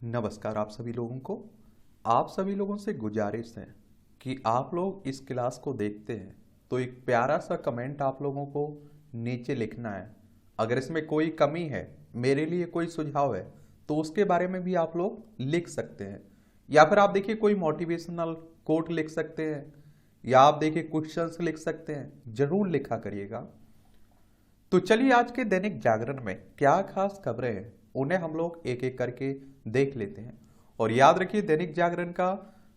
नमस्कार आप सभी लोगों को। आप सभी लोगों से गुजारिश है कि आप लोग इस क्लास को देखते हैं तो एक प्यारा सा कमेंट आप लोगों को नीचे लिखना है। अगर इसमें कोई कमी है, मेरे लिए कोई सुझाव है, तो उसके बारे में भी आप लोग लिख सकते हैं। या फिर आप देखिए कोई मोटिवेशनल कोट लिख सकते हैं, या आप देखिए क्वेश्चंस लिख सकते हैं, जरूर लिखा करिएगा। तो चलिए आज के दैनिक जागरण में क्या खास खबरें हैं उन्हें हम लोग एक एक करके देख लेते हैं। और याद रखिए दैनिक जागरण का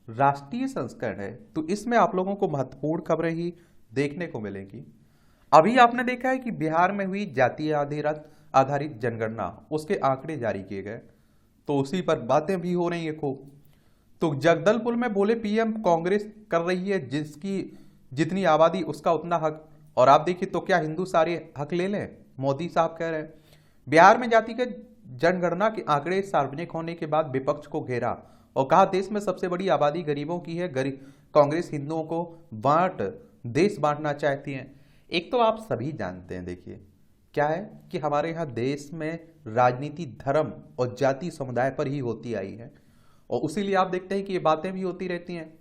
राष्ट्रीय संस्करण है, तो इसमें आप लोगों को महत्वपूर्ण खबरें ही देखने को मिलेंगी। अभी आपने देखा है कि बिहार में हुई जातीय आधारित आधारित जनगणना, उसके आंकड़े जारी किए गए, तो उसी पर बातें भी हो रही है खूब। तो जगदलपुर में बोले पीएम कांग्रेस कर रही है जिसकी जितनी आबादी उसका उतना हक। और आप देखिए तो क्या हिंदू सारे हक ले लें, मोदी साहब कह रहे हैं। बिहार में जाति के जनगणना के आंकड़े सार्वजनिक होने के बाद विपक्ष को घेरा और कहा देश में सबसे बड़ी आबादी गरीबों की है, गरीब कांग्रेस हिंदुओं को देश बांटना चाहती है। एक तो आप सभी जानते हैं, देखिए क्या है कि हमारे यहाँ देश में राजनीति धर्म और जाति समुदाय पर ही होती आई है, और उसीलिए आप देखते हैं कि ये बातें भी होती रहती हैं।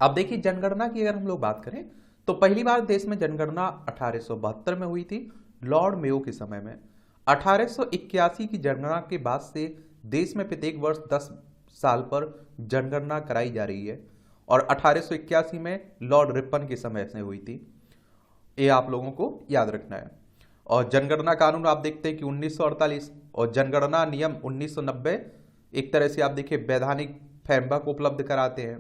अब देखिए जनगणना की अगर हम लोग बात करें तो पहली बार देश में जनगणना 1872 में हुई थी, लॉर्ड मेयो के समय में। 1881 की जनगणना के बाद से देश में प्रत्येक वर्ष 10 साल पर जनगणना कराई जा रही है, और 1881 में लॉर्ड रिपन के समय से हुई थी। ये आप लोगों को याद रखना है। और जनगणना कानून आप देखते हैं कि 1948 और जनगणना नियम 1990 एक तरह से आप देखिए वैधानिक फ्रेमवर्क उपलब्ध कराते हैं।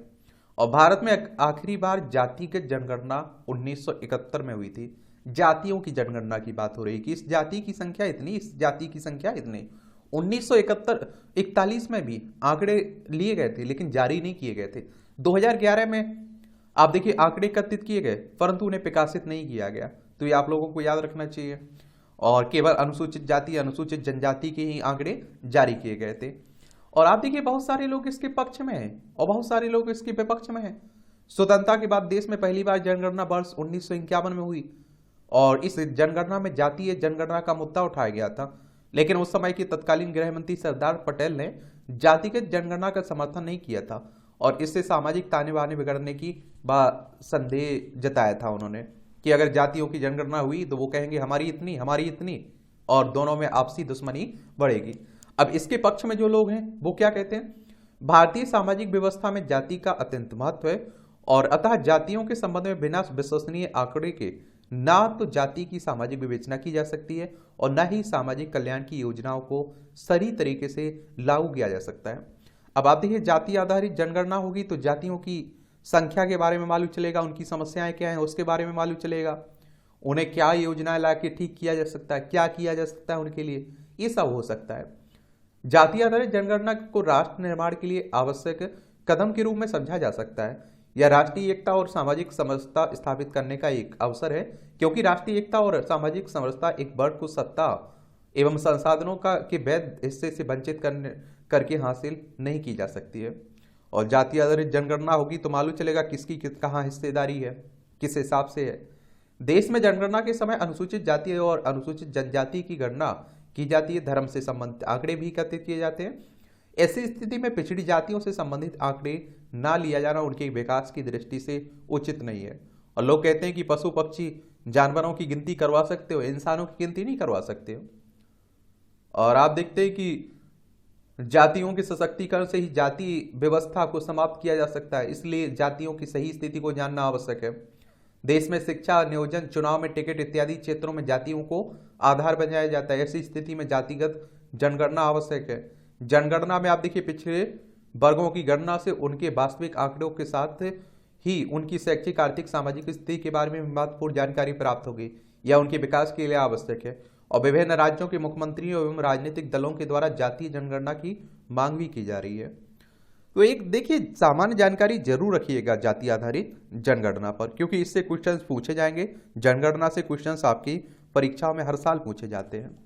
और भारत में आखिरी बार जातिगत जनगणना 1971 में हुई थी। जातियों की जनगणना की बात हो रही है कि इस जाति की संख्या इतनी, इस जाति की संख्या इतनी। 1971 41 में भी आंकड़े लिए गए थे लेकिन जारी नहीं किए गए थे। 2011 में आप देखिए आंकड़े एकत्रित किए गए परंतु उन्हें प्रकाशित नहीं किया गया, तो ये आप लोगों को याद रखना चाहिए। और केवल अनुसूचित जाति अनुसूचित जनजाति के ही आंकड़े जारी किए गए थे। और आप देखिए बहुत सारे लोग इसके पक्ष में हैं और बहुत सारे लोग इसके विपक्ष में हैं। स्वतंत्रता के बाद देश में पहली बार जनगणना वर्ष 1951 में हुई, और इस जनगणना में जातीय जनगणना का मुद्दा उठाया गया था। लेकिन उस समय के तत्कालीन गृह मंत्री सरदार पटेल ने जातिगत जनगणना का समर्थन नहीं किया था, और इससे सामाजिक ताने बाने बिगड़ने की संदेह जताया था उन्होंने कि अगर जातियों की जनगणना हुई तो वो कहेंगे हमारी इतनी, और दोनों में आपसी दुश्मनी बढ़ेगी। अब इसके पक्ष में जो लोग हैं वो क्या कहते हैं, भारतीय सामाजिक व्यवस्था में जाति का अत्यंत महत्व है, और अतः जातियों के संबंध में बिना विश्वसनीय आंकड़े के ना तो जाति की सामाजिक विवेचना की जा सकती है और न ही सामाजिक कल्याण की योजनाओं को सही तरीके से लागू किया जा सकता है। अब आप देखिए जाति आधारित जनगणना होगी तो जातियों की संख्या के बारे में मालूम चलेगा, उनकी समस्याएं क्या हैं उसके बारे में मालूम चलेगा, उन्हें क्या योजनाएं ला के ठीक किया जा सकता है, क्या किया जा सकता है उनके लिए, ये सब हो सकता है। जाति आधारित जनगणना को राष्ट्र निर्माण के लिए आवश्यक कदम के रूप में समझा जा सकता है। यह राष्ट्रीय एकता और सामाजिक समरसता स्थापित करने का एक अवसर है, क्योंकि राष्ट्रीय एकता और सामाजिक समरसता एक वर्ग को सत्ता एवं संसाधनों का के वैध हिस्से से वंचित करके हासिल नहीं की जा सकती है। और जाति आधारित जनगणना होगी तो मालूम चलेगा किसकी कहाँ हिस्सेदारी है, किस हिसाब से है। देश में जनगणना के समय अनुसूचित जाति और अनुसूचित जनजाति की गणना की जाती है, धर्म से संबंधित आंकड़े भी एकत्रित किए जाते हैं। ऐसी स्थिति में पिछड़ी जातियों से संबंधित आंकड़े ना लिया जाना उनके विकास की दृष्टि से उचित नहीं है। और लोग कहते हैं कि पशु पक्षी जानवरों की गिनती करवा सकते हो, इंसानों की गिनती नहीं करवा सकते हो। और आप देखते हैं कि जातियों के सशक्तिकरण से ही जाति व्यवस्था को समाप्त किया जा सकता है, इसलिए जातियों की सही स्थिति को जानना आवश्यक है। देश में शिक्षा, नियोजन, चुनाव में टिकट इत्यादि क्षेत्रों में जातियों को आधार बनाया जाता है। ऐसी स्थिति में जातिगत जनगणना आवश्यक है। जनगणना में आप देखिए पिछड़े वर्गों की गणना से उनके वास्तविक आंकड़ों के साथ ही उनकी शैक्षिक, आर्थिक, सामाजिक स्थिति के बारे में महत्वपूर्ण जानकारी प्राप्त होगी, यह उनके विकास के लिए आवश्यक है। और विभिन्न राज्यों के मुख्यमंत्रियों एवं राजनीतिक दलों के द्वारा जातीय जनगणना की मांग भी की जा रही है। तो एक देखिए सामान्य जानकारी जरूर रखिएगा जाति आधारित जनगणना पर, क्योंकि इससे क्वेश्चंस पूछे जाएंगे। जनगणना से क्वेश्चंस आपकी परीक्षाओं में हर साल पूछे जाते हैं।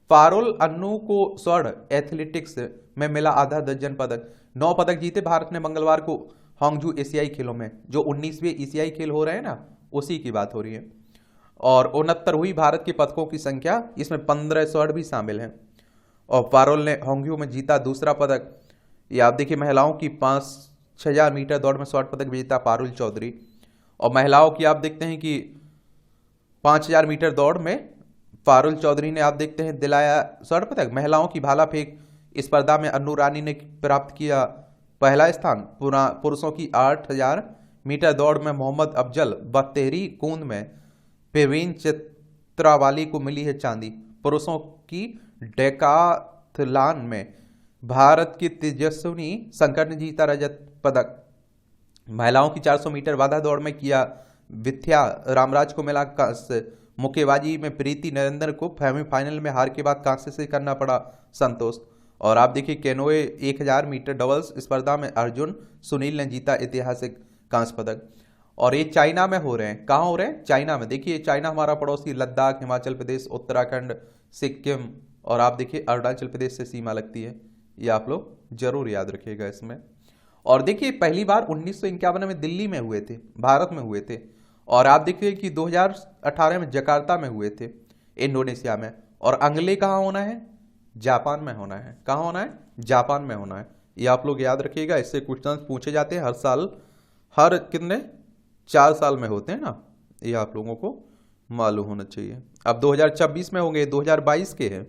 पारुल अन्नू को स्वर्ण एथलेटिक्स में मिला आधा दर्जन पदक, 9 पदक जीते भारत ने मंगलवार को हांगजू एशियाई खेलों में। जो 19वें एशियाई खेल हो रहे हैं ना, उसी की बात हो रही है। और 69 हुई भारत के पदकों की संख्या, इसमें 15 स्वर्ण भी शामिल हैं। और पारुल ने होंग्यू में जीता दूसरा पदक। ये आप देखिए महिलाओं की 5,000 मीटर दौड़ में स्वर्ण पदक विजेता पारुल चौधरी। और महिलाओं की आप देखते हैं कि 5,000 मीटर दौड़ में पारुल चौधरी ने आप देखते हैं दिलाया स्वर्ण पदक। महिलाओं की भाला फेंक स्पर्धा में अन्नू रानी ने प्राप्त किया पहला स्थान। पुरुषों की 8,000 मीटर दौड़ में मोहम्मद अफजल व तेहरी कूंद में प्रवीण चित्रावाली को मिली है चांदी। पुरुषों की डेकाथलॉन में भारत की तेजस्विनी शंकर ने जीता रजत पदक। महिलाओं की 400 मीटर बाधा दौड़ में किया विद्या रामराज को मिला कांस्य। मुक्केबाजी में प्रीति नरेंद्र को सेमीफाइनल में हार के बाद कांस्य से करना पड़ा संतोष। और आप देखिए कैनोए 1,000 मीटर डबल्स स्पर्धा में अर्जुन सुनील ने जीता ऐतिहासिक कांस्य पदक। और ये चाइना में हो रहे हैं। कहाँ हो रहे हैं? चाइना में। देखिए चाइना हमारा पड़ोसी, लद्दाख, हिमाचल प्रदेश, उत्तराखंड, सिक्किम और आप देखिए अरुणाचल प्रदेश से सीमा लगती है। ये आप लोग जरूर याद रखिएगा इसमें। और देखिए पहली बार 1951 में दिल्ली में हुए थे, भारत में हुए थे। और आप देखिए कि 2018 में जकार्ता में हुए थे, इंडोनेशिया में। और अगले कहाँ होना है? जापान में होना है। कहाँ होना है? जापान में होना है। ये आप लोग याद रखिएगा, इससे क्वेश्चन पूछे जाते हैं हर साल। हर कितने 4 साल में होते हैं ना, ये आप लोगों को मालूम होना चाहिए। अब 2026 में होंगे, 2022 के हैं,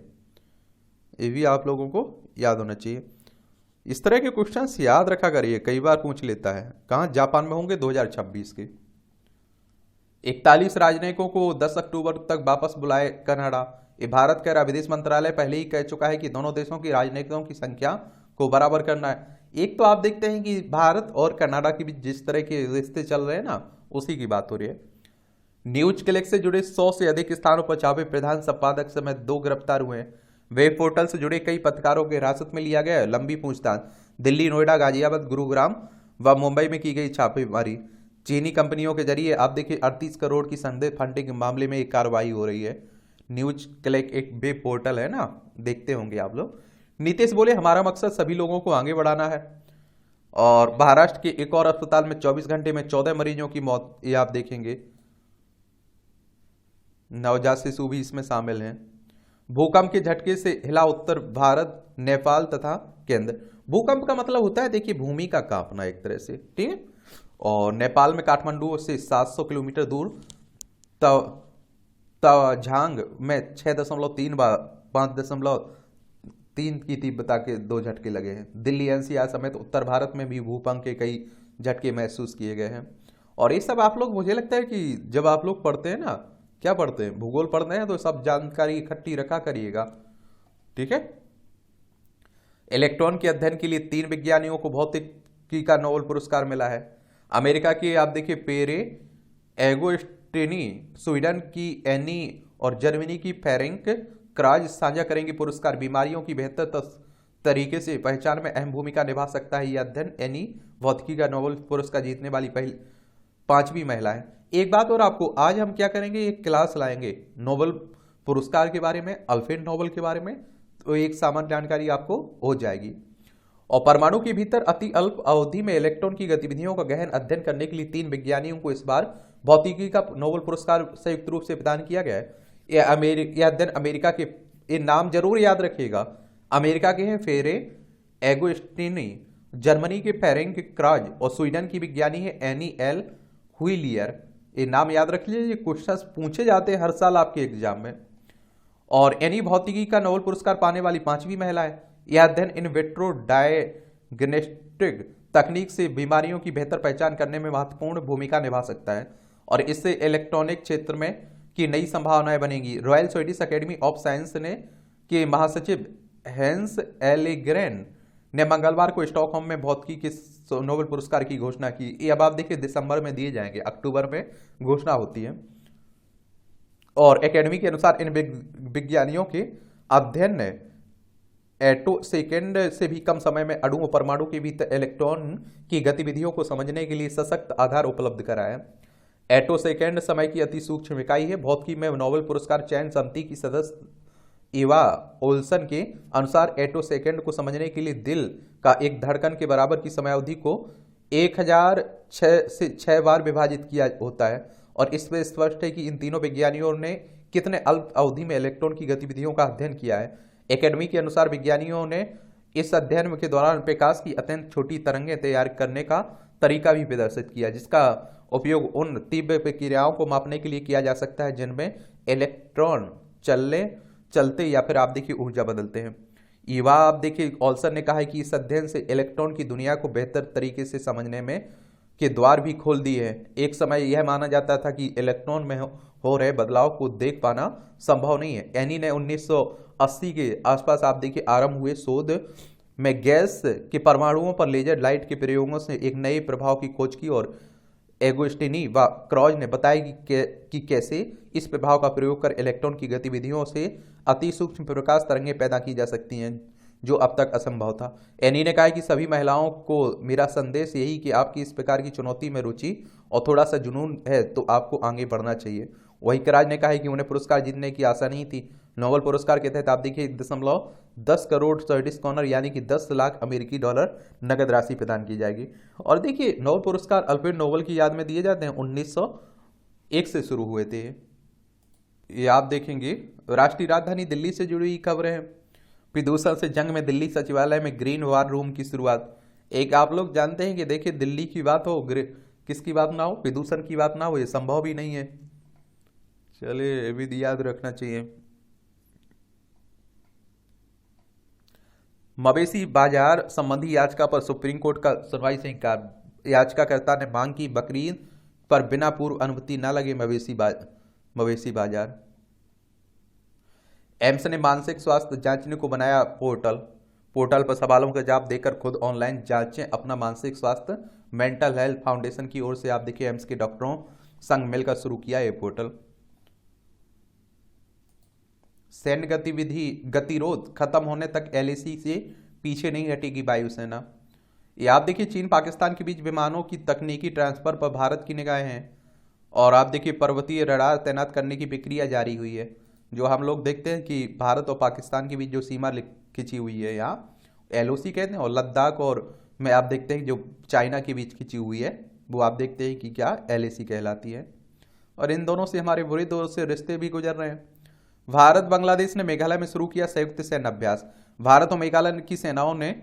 ये भी आप लोगों को याद होना चाहिए। इस तरह के क्वेश्चंस याद रखा करिए, कई बार पूछ लेता है। कहाँ? जापान में होंगे 2026 के। 41 राजनयिकों को 10 अक्टूबर तक वापस बुलाए कनाडा। ये भारत का विदेश मंत्रालय पहले ही कह चुका है कि दोनों देशों की राजनयिकों की संख्या को बराबर करना है। एक तो आप देखते हैं कि भारत और कनाडा के बीच जिस तरह के रिश्ते चल रहे हैं ना, उसी की बात हो रही है। न्यूज क्लिक से जुड़े 100 से अधिक स्थानों पर छापे, प्रधान संपादक समेत 2 गिरफ्तार हुए हैं। वेब पोर्टल से जुड़े कई पत्रकारों को हिरासत में लिया गया है। लंबी पूछताछ। दिल्ली, नोएडा, गाजियाबाद, गुरुग्राम व मुंबई में की गई छापेमारी। चीनी कंपनियों के जरिए आप देखिए 38 करोड़ की संदेह फंडिंग के मामले में एक कार्रवाई हो रही है। न्यूज क्लिक एक वेब पोर्टल है ना, देखते होंगे आप लोग। नीतीश बोले हमारा मकसद सभी लोगों को आगे बढ़ाना है। और महाराष्ट्र के एक और अस्पताल में 24 घंटे में 14 मरीजों की मौत, ये आप देखेंगे। नवजात शिशु भी इसमें शामिल हैं। भूकंप के झटके से हिला उत्तर भारत, नेपाल तथा केंद्र। भूकंप का मतलब होता है देखिए भूमि का कांपना एक तरह से, ठीक है। और नेपाल में काठमांडू से 700 किलोमीटर दूर तवांग में 6.3 व 5.3 की तीव्रता के 2 झटके लगे हैं। दिल्ली, एनसीआर समेत उत्तर भारत में भी भूकंप के कई झटके महसूस किए गए हैं। और ये सब आप लोग, मुझे लगता है कि जब आप लोग पढ़ते हैं ना, क्या पढ़ते हैं, भूगोल पढ़ते हैं, तो सब जानकारी इकट्ठी रखा करिएगा, ठीक है। इलेक्ट्रॉन के अध्ययन के लिए 3 वैज्ञानिकों को भौतिकी का नोबेल पुरस्कार मिला है। अमेरिका की आप देखिए पेरे एगोस्टिनी, स्वीडन की एनी और जर्मनी की फेरेंक क्राज साझा करेंगे पुरस्कार। बीमारियों की बेहतर तरीके से पहचान में अहम भूमिका निभा सकता है यह अध्ययन। एनी भौतिकी का नोबेल पुरस्कार जीतने वाली 5वीं महिला है। एक बात और आपको, आज हम क्या करेंगे, एक क्लास लाएंगे नोबेल पुरस्कार के बारे में, अल्फ्रेड नोबेल के बारे में, तो एक सामान्य जानकारी आपको हो जाएगी। और परमाणु के भीतर अति अल्प अवधि में इलेक्ट्रॉन की गतिविधियों का गहन अध्ययन करने के लिए 3 वैज्ञानिकों को इस बार भौतिकी का नोबेल पुरस्कार संयुक्त रूप से प्रदान किया गया है। यह अध्ययन अमेरिका के, ये नाम जरूर याद रखिएगा, अमेरिका के हैं फेरे एगोस्टिनी, जर्मनी के फेरेंक क्राज और स्वीडन की विज्ञानी है एनी एल हुइलियर। ये नाम याद रख लीजिए, क्वेश्चन पूछे जाते हैं हर साल आपके एग्जाम में। और एनी भौतिकी का नोबेल पुरस्कार पाने वाली 5वीं महिला है। यह अध्ययन इन विट्रो डायग्नोस्टिक तकनीक से बीमारियों की बेहतर पहचान करने में महत्वपूर्ण भूमिका निभा सकता है और इससे इलेक्ट्रॉनिक क्षेत्र में की नई संभावनाएं बनेंगी। Royal Swedish academy of science ने के महासचिव हेंस एलेग्रेन ने मंगलवार को स्टॉकहोम में भौतिकी के नोबेल पुरस्कार की घोषणा की। ये अब आप देखिए दिसंबर में दिए जाएंगे, अक्टूबर में घोषणा होती है। और एकेडमी के अनुसार इन विज्ञानियों के अध्ययन ने एटो सेकेंड से भी कम समय में अणु और परमाणु के भीतर इलेक्ट्रॉन की गतिविधियों को समझने के लिए सशक्त आधार उपलब्ध कराया। एटो सेकेंड समय की अति सूक्ष्म इकाई है। भौतिकी में नोबेल पुरस्कार चयन समिति की सदस्य इवा ओल्सन के अनुसार एटो सेकेंड को समझने के लिए दिल का एक धड़कन के बराबर की समयावधि को 1006 से 6 बार विभाजित किया होता है। और इसमें स्पष्ट है कि इन तीनों वैज्ञानिकों ने कितने अल्प अवधि में इलेक्ट्रॉन की गतिविधियों का अध्ययन किया है। एकेडमी के अनुसार विज्ञानियों ने इस अध्ययन के दौरान प्रकाश की अत्यंत छोटी तरंगें तैयार करने का तरीका भी प्रदर्शित किया, जिसका उपयोग उन तीव्र प्रक्रियाओं को मापने के लिए किया जा सकता है जिनमें इलेक्ट्रॉन चलते या फिर आप देखिए ऊर्जा बदलते हैं। युवा आप देखिए ऑल्सन ने कहा है कि इस अध्ययन से इलेक्ट्रॉन की दुनिया को बेहतर तरीके से समझने में के द्वार भी खोल दिए हैं। एक समय यह माना जाता था कि इलेक्ट्रॉन में हो रहे बदलाव को देख पाना संभव नहीं है। एनी ने 1980 के आसपास आप देखिए आरंभ हुए शोध में गैस के परमाणुओं पर लेजर लाइट के प्रयोगों से एक नए प्रभाव की खोज की, और एगोस्टिनी व क्रॉज ने बताया कि कैसे इस प्रभाव का प्रयोग कर इलेक्ट्रॉन की गतिविधियों से अति सूक्ष्म प्रकाश तरंगें पैदा की जा सकती हैं, जो अब तक असंभव था। एनी ने कहा कि सभी महिलाओं को मेरा संदेश यही कि आपकी इस प्रकार की चुनौती में रुचि और थोड़ा सा जुनून है तो आपको आगे बढ़ना चाहिए। वही कराज ने कहा कि उन्हें पुरस्कार जीतने की आशा नहीं थी। नोबेल पुरस्कार के तहत आप देखिए 1.10 करोड़ सर्विस कॉर्नर यानी कि 10 लाख अमेरिकी डॉलर नगद राशि प्रदान की जाएगी। और देखिए नोबेल पुरस्कार अल्फ्रेड नोबेल की याद में दिए जाते हैं, 1901 से शुरू हुए थे। ये आप देखेंगे राष्ट्रीय राजधानी दिल्ली से जुड़ी खबरें हैं। प्रदूषण से जंग में दिल्ली सचिवालय में ग्रीन वार रूम की शुरुआत। एक आप लोग जानते हैं कि देखिए दिल्ली की बात हो, किसकी बात ना हो, प्रदूषण की बात ना हो, ये संभव भी नहीं है। चलिए ये भी याद रखना चाहिए। मवेशी बाजार संबंधी याचिका पर सुप्रीम कोर्ट का सुनवाई से इंकार। याचिकाकर्ता ने मांग की बकरीद पर बिना पूर्व अनुमति न लगे मवेशी बाजार। एम्स ने मानसिक स्वास्थ्य जांचने को बनाया पोर्टल पर सवालों का जवाब देकर खुद ऑनलाइन जांचें अपना मानसिक स्वास्थ्य। मेंटल हेल्थ फाउंडेशन की ओर से आप देखिए एम्स के डॉक्टरों संग मिलकर शुरू किया ये पोर्टल। सैन्य गतिरोध खत्म होने तक एलएसी से पीछे नहीं हटेगी वायुसेना। ये आप देखिए चीन पाकिस्तान के बीच विमानों की तकनीकी ट्रांसफर पर भारत की निगाहें हैं। और आप देखिए पर्वतीय रडार तैनात करने की प्रक्रिया जारी हुई है। जो हम लोग देखते हैं कि भारत और पाकिस्तान के बीच जो सीमा खिंची हुई है यहाँ एलओसी कहते हैं, और लद्दाख और में आप देखते हैं जो चाइना के बीच खिंची हुई है वो आप देखते हैं कि क्या एलएसी कहलाती है। और इन दोनों से हमारे बुरे दौर से रिश्ते भी गुजर रहे हैं। भारत बांग्लादेश ने मेघालय में शुरू किया संयुक्त सैन्य अभ्यास। भारत और मेघालय की सेनाओं ने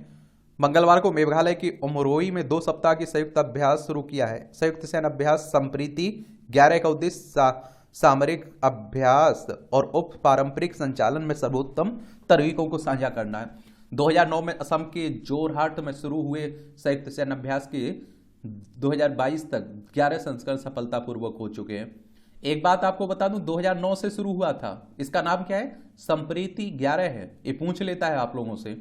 मंगलवार को मेघालय की उमरोई में 2 सप्ताह की संयुक्त अभ्यास शुरू किया है। संयुक्त सैन्य अभ्यास संप्रीति 11 का उद्देश्य सामरिक अभ्यास और उप पारंपरिक संचालन में सर्वोत्तम तरीकों को साझा करना है। 2009 में असम के जोरहाट में शुरू हुए संयुक्त सैन्य अभ्यास के 2022 तक 11 संस्करण सफलतापूर्वक हो चुके हैं। एक बात आपको बता दूं, 2009 से शुरू हुआ था, इसका नाम क्या है, संप्रीति 11 है। ये पूछ लेता है आप लोगों से।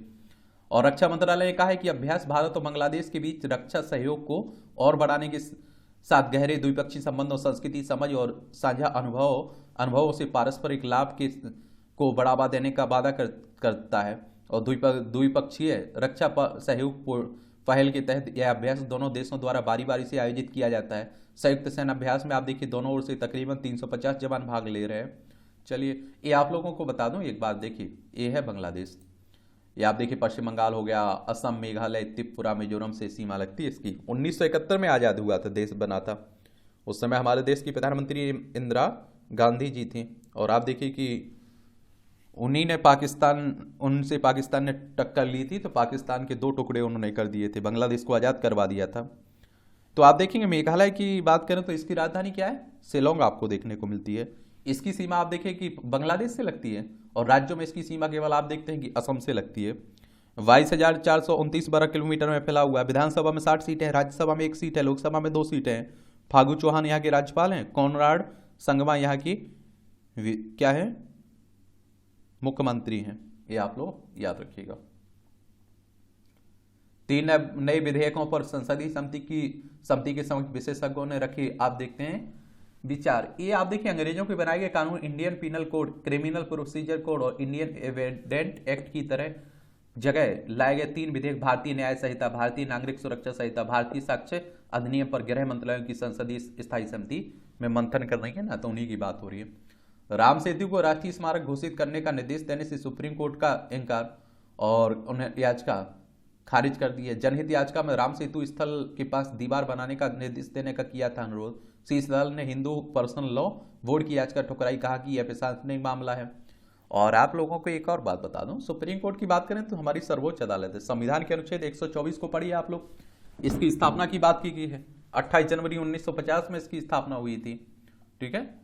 और रक्षा मंत्रालय ने कहा है कि अभ्यास भारत और बांग्लादेश के बीच रक्षा सहयोग को और बढ़ाने के साथ गहरे द्विपक्षीय संबंधों, संस्कृति समझ और साझा अनुभवों से पारस्परिक लाभ को बढ़ावा देने का वादा करता है। और द्विपक्षीय रक्षा सहयोग पहल के तहत यह अभ्यास दोनों देशों द्वारा बारी बारी से आयोजित किया जाता है। संयुक्त सैन्य अभ्यास में आप देखिए दोनों ओर से तकरीबन 350 जवान भाग ले रहे हैं। चलिए ये आप लोगों को बता दूं एक बात, देखिए ये है बांग्लादेश। ये आप देखिए पश्चिम बंगाल हो गया, असम, मेघालय, त्रिपुरा, मिजोरम से सीमा लगती है इसकी। 1971 में आज़ाद हुआ था, देश बना था। उस समय हमारे देश की प्रधानमंत्री इंदिरा गांधी जी थी। और आप देखिए कि उनसे पाकिस्तान ने टक्कर ली थी, तो पाकिस्तान के 2 टुकड़े उन्होंने कर दिए थे, बांग्लादेश को आज़ाद करवा दिया था। तो आप देखेंगे मेघालय की बात करें तो इसकी राजधानी क्या है, शिलोंग आपको देखने को मिलती है। इसकी सीमा आप देखें कि बांग्लादेश से लगती है, और राज्यों में इसकी सीमा केवल आप देखते हैं कि असम से लगती है। 22,429 वर्ग किलोमीटर में फैला हुआ है। विधानसभा में 60 सीटें हैं, राज्यसभा में 1 सीट है, लोकसभा में 2 सीटें हैं। फागू चौहान यहाँ के राज्यपाल हैं, कॉनराड संगमा यहाँ की क्या है, मुख्यमंत्री हैं। ये आप लोग याद रखिएगा। 3 नए विधेयकों पर संसदीय समिति के समक्ष विशेषज्ञों ने रखे आप देखते हैं विचार। ये आप देखिए अंग्रेजों के बनाए गए कानून Indian penal code, criminal procedure code और इंडियन एविडेंट एक्ट की तरह जगह लाए गए 3 विधेयक भारतीय न्याय संहिता, भारतीय नागरिक सुरक्षा संहिता, भारतीय साक्ष्य अधिनियम पर गृह मंत्रालयों की संसदीय स्थायी समिति में मंथन कर रही है ना, तो उन्हीं की बात हो रही है। राम सेतु को राष्ट्रीय स्मारक घोषित करने का निर्देश देने से सुप्रीम कोर्ट का इंकार, और उन्हें याचिका खारिज कर दी है। जनहित याचिका में राम सेतु स्थल के पास दीवार बनाने का निर्देश देने का किया था अनुरोध। शीर्ष अदालत ने हिंदू पर्सनल लॉ बोर्ड की याचिका ठुकराई, कहा कि यह प्रशासनिक मामला है। और आप लोगों को एक और बात बता दूं, सुप्रीम कोर्ट की बात करें तो हमारी सर्वोच्च अदालत है। संविधान के अनुच्छेद 124 को पढ़िए आप लोग, इसकी स्थापना की बात की गई है। 28 जनवरी 1950 में इसकी स्थापना हुई थी, ठीक है।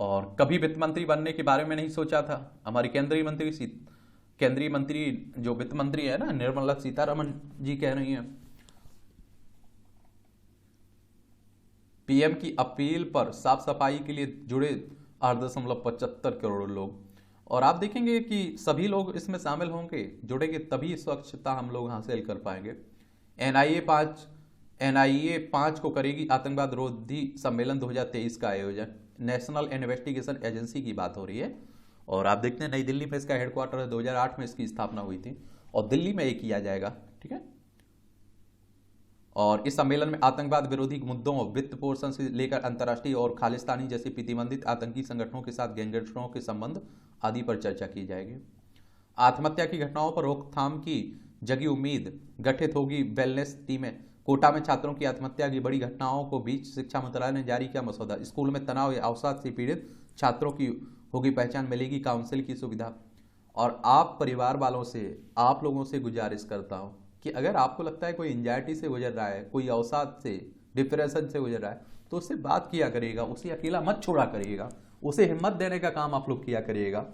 और कभी वित्त मंत्री बनने के बारे में नहीं सोचा था। हमारी केंद्रीय मंत्री जो वित्त मंत्री है ना, निर्मला सीतारमण जी कह रही हैं, पीएम की अपील पर साफ सफाई के लिए जुड़े 8.75 करोड़ लोग। और आप देखेंगे कि सभी लोग इसमें शामिल होंगे, जुड़ेंगे, तभी स्वच्छता हम लोग हासिल कर पाएंगे। एनआईए 5 को करेगी आतंकवाद रोधी सम्मेलन 2023 का आयोजन। नेशनल इन्वेस्टिगेशन एजेंसी की बात हो रही है। और आप देखते हैं नई दिल्ली में इसका हेडक्वार्टर है, 2008 में इसकी स्थापना हुई थी और दिल्ली में ये किया जाएगा, ठीक है। और इस सम्मेलन में आतंकवाद विरोधी मुद्दों, वित्त पोषण से लेकर अंतर्राष्ट्रीय और खालिस्तानी जैसे प्रतिबंधित आतंकी संगठनों के साथ गैंगस्टरों के संबंध आदि पर चर्चा की जाएगी। आत्महत्या की घटनाओं पर रोकथाम की जगी उम्मीद, गठित होगी वेलनेस टीमें। कोटा में छात्रों की आत्महत्या की बड़ी घटनाओं को बीच शिक्षा मंत्रालय ने जारी किया मसौदा। स्कूल में तनाव या अवसाद से पीड़ित छात्रों की होगी पहचान, मिलेगी काउंसिल की सुविधा। और आप परिवार वालों से, आप लोगों से गुजारिश करता हूं कि अगर आपको लगता है कोई एंजाइटी से गुजर रहा है, कोई अवसाद से, डिप्रेशन से गुजर रहा है, तो उससे बात किया करिएगा, उसे अकेला मत छोड़ा करिएगा, उसे हिम्मत देने का काम आप लोग किया करिएगा।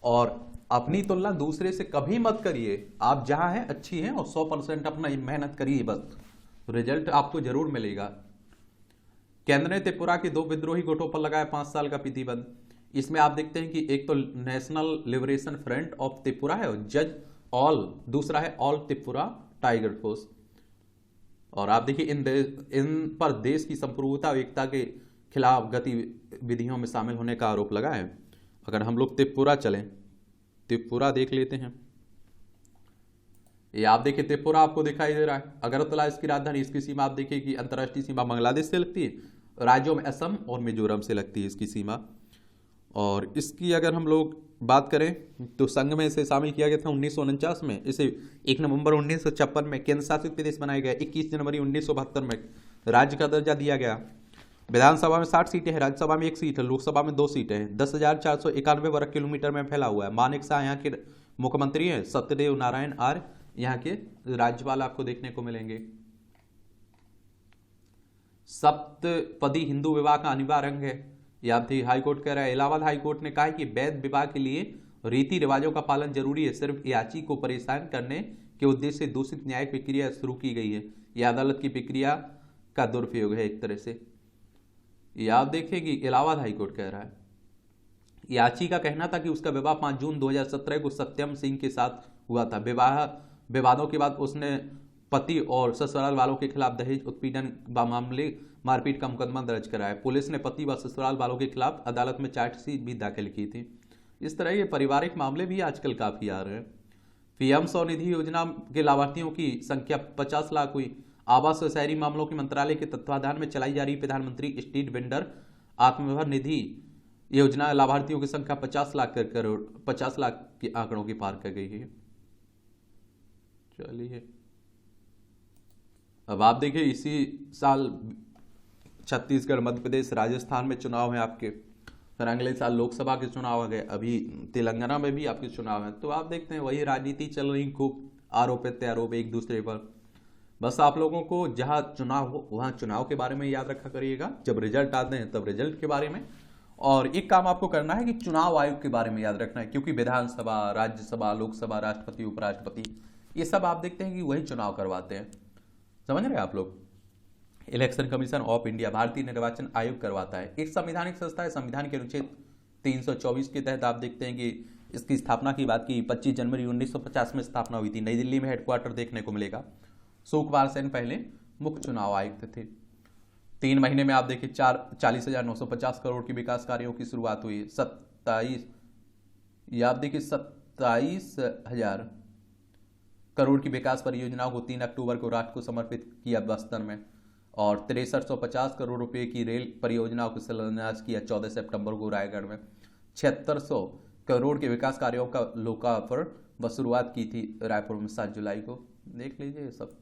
और अपनी तुलना दूसरे से कभी मत करिए। आप जहां हैं अच्छी हैं और 100% अपना मेहनत करिए, बस रिजल्ट आपको जरूर मिलेगा। केंद्र ने त्रिपुरा के 2 विद्रोही गुटों पर लगाया 5 साल का प्रतिबंध। इसमें आप देखते हैं कि एक तो national liberation front of Tripura है और जज ऑल, दूसरा है ऑल त्रिपुरा टाइगर फोर्स। और आप देखिए इन पर देश की संप्रभुता और एकता के खिलाफ गतिविधियों में शामिल होने का आरोप लगा है। अगर हम लोग त्रिपुरा चलें, त्रिपुरा देख लेते हैं। ये आप देखिए त्रिपुरा आपको दिखाई दे रहा है, अगरतला इसकी राजधानी। इसकी सीमा आप देखिए कि अंतर्राष्ट्रीय सीमा बांग्लादेश से लगती है, राज्यों में असम और मिजोरम से लगती है इसकी सीमा। और इसकी अगर हम लोग बात करें तो संघ में इसे शामिल किया गया था 1949 में। इसे 1 नवंबर 1956 में केंद्र शासित प्रदेश बनाया गया। 21 जनवरी 1972 में राज्य का दर्जा दिया गया। विधानसभा में 60 सीटें हैं, राज्यसभा में 1 सीट है, लोकसभा में 2 सीटें हैं। 10,491 वर्ग किलोमीटर में फैला हुआ है। मानेक शाह यहाँ के मुख्यमंत्री हैं, सत्यदेव नारायण आर्य यहाँ के राज्यपाल आपको देखने को मिलेंगे। सप्तपदी हिंदू विवाह का अनिवार्य अंग है, यह भी हाईकोर्ट कह रहा है। इलाहाबाद हाईकोर्ट ने कहा है कि वैध विवाह के लिए रीति रिवाजों का पालन जरूरी है, सिर्फ याची को परेशान करने के उद्देश्य से दूषित न्यायिक प्रक्रिया शुरू की गई है। यह अदालत की प्रक्रिया का दुरुपयोग है एक तरह से। यह आप देखिए कि इलाहाबाद हाईकोर्ट कह रहा है। याची का कहना था कि उसका विवाह 5 जून 2017 को सत्यम सिंह के साथ हुआ था। विवाह विवादों के बाद उसने पति और ससुराल वालों के खिलाफ दहेज उत्पीड़न मामले मारपीट का मुकदमा दर्ज कराया। पुलिस ने पति व ससुराल वालों के खिलाफ अदालत में चार्जशीट भी दाखिल की थी। इस तरह के पारिवारिक मामले भी आजकल काफी आ रहे हैं। पीएम स्वनिधि योजना के लाभार्थियों की संख्या 50 लाख हुई। आवास और शहरी मामलों के मंत्रालय के तत्वाधान में चलाई जा रही प्रधानमंत्री स्ट्रीट वेंडर आत्मनिर्भर निधि योजना लाभार्थियों की संख्या 50 लाख करोड़ 50 लाख के आंकड़ों की पार कर गई है। चलिए अब आप देखिए इसी साल छत्तीसगढ़, मध्य प्रदेश, राजस्थान में चुनाव है आपके। फिर अगले साल लोकसभा के चुनाव आ गए, अभी तेलंगाना में भी आपके चुनाव है। तो आप देखते हैं वही राजनीति चल रही, खूब आरोप प्रत्यारोप एक दूसरे पर। बस आप लोगों को जहां चुनाव हो वहां चुनाव के बारे में याद रखा करिएगा, जब रिजल्ट आते हैं तब रिजल्ट के बारे में। और एक काम आपको करना है कि चुनाव आयोग के बारे में याद रखना है, क्योंकि विधानसभा, राज्यसभा, लोकसभा, राष्ट्रपति, उपराष्ट्रपति, ये सब आप देखते हैं कि वही चुनाव करवाते हैं। समझ रहे हैं आप लोग? इलेक्शन कमीशन ऑफ इंडिया, भारतीय निर्वाचन आयोग करवाता है। एक संवैधानिक संस्था है। संविधान के अनुच्छेद 324 के तहत आप देखते हैं कि इसकी स्थापना की बात की 25 जनवरी 1950 में स्थापना हुई थी। नई दिल्ली में हेडक्वार्टर देखने को मिलेगा। सुकुमार सेन पहले मुख्य चुनाव आयुक्त थे। 3 महीने में आप देखिए 40,950 करोड़ की विकास कार्यों की शुरुआत हुई। 27,000 करोड़ की विकास परियोजनाओं को 3 अक्टूबर को राष्ट्र को समर्पित किया बस्तर में। और 6350 करोड़ रुपए की रेल परियोजनाओं को शिलान्यास किया 14 सितंबर को रायगढ़ में। 7600 करोड़ के विकास कार्यों का लोकार्पण व शुरुआत की थी रायपुर में 7 जुलाई को। देख लीजिए ये सब।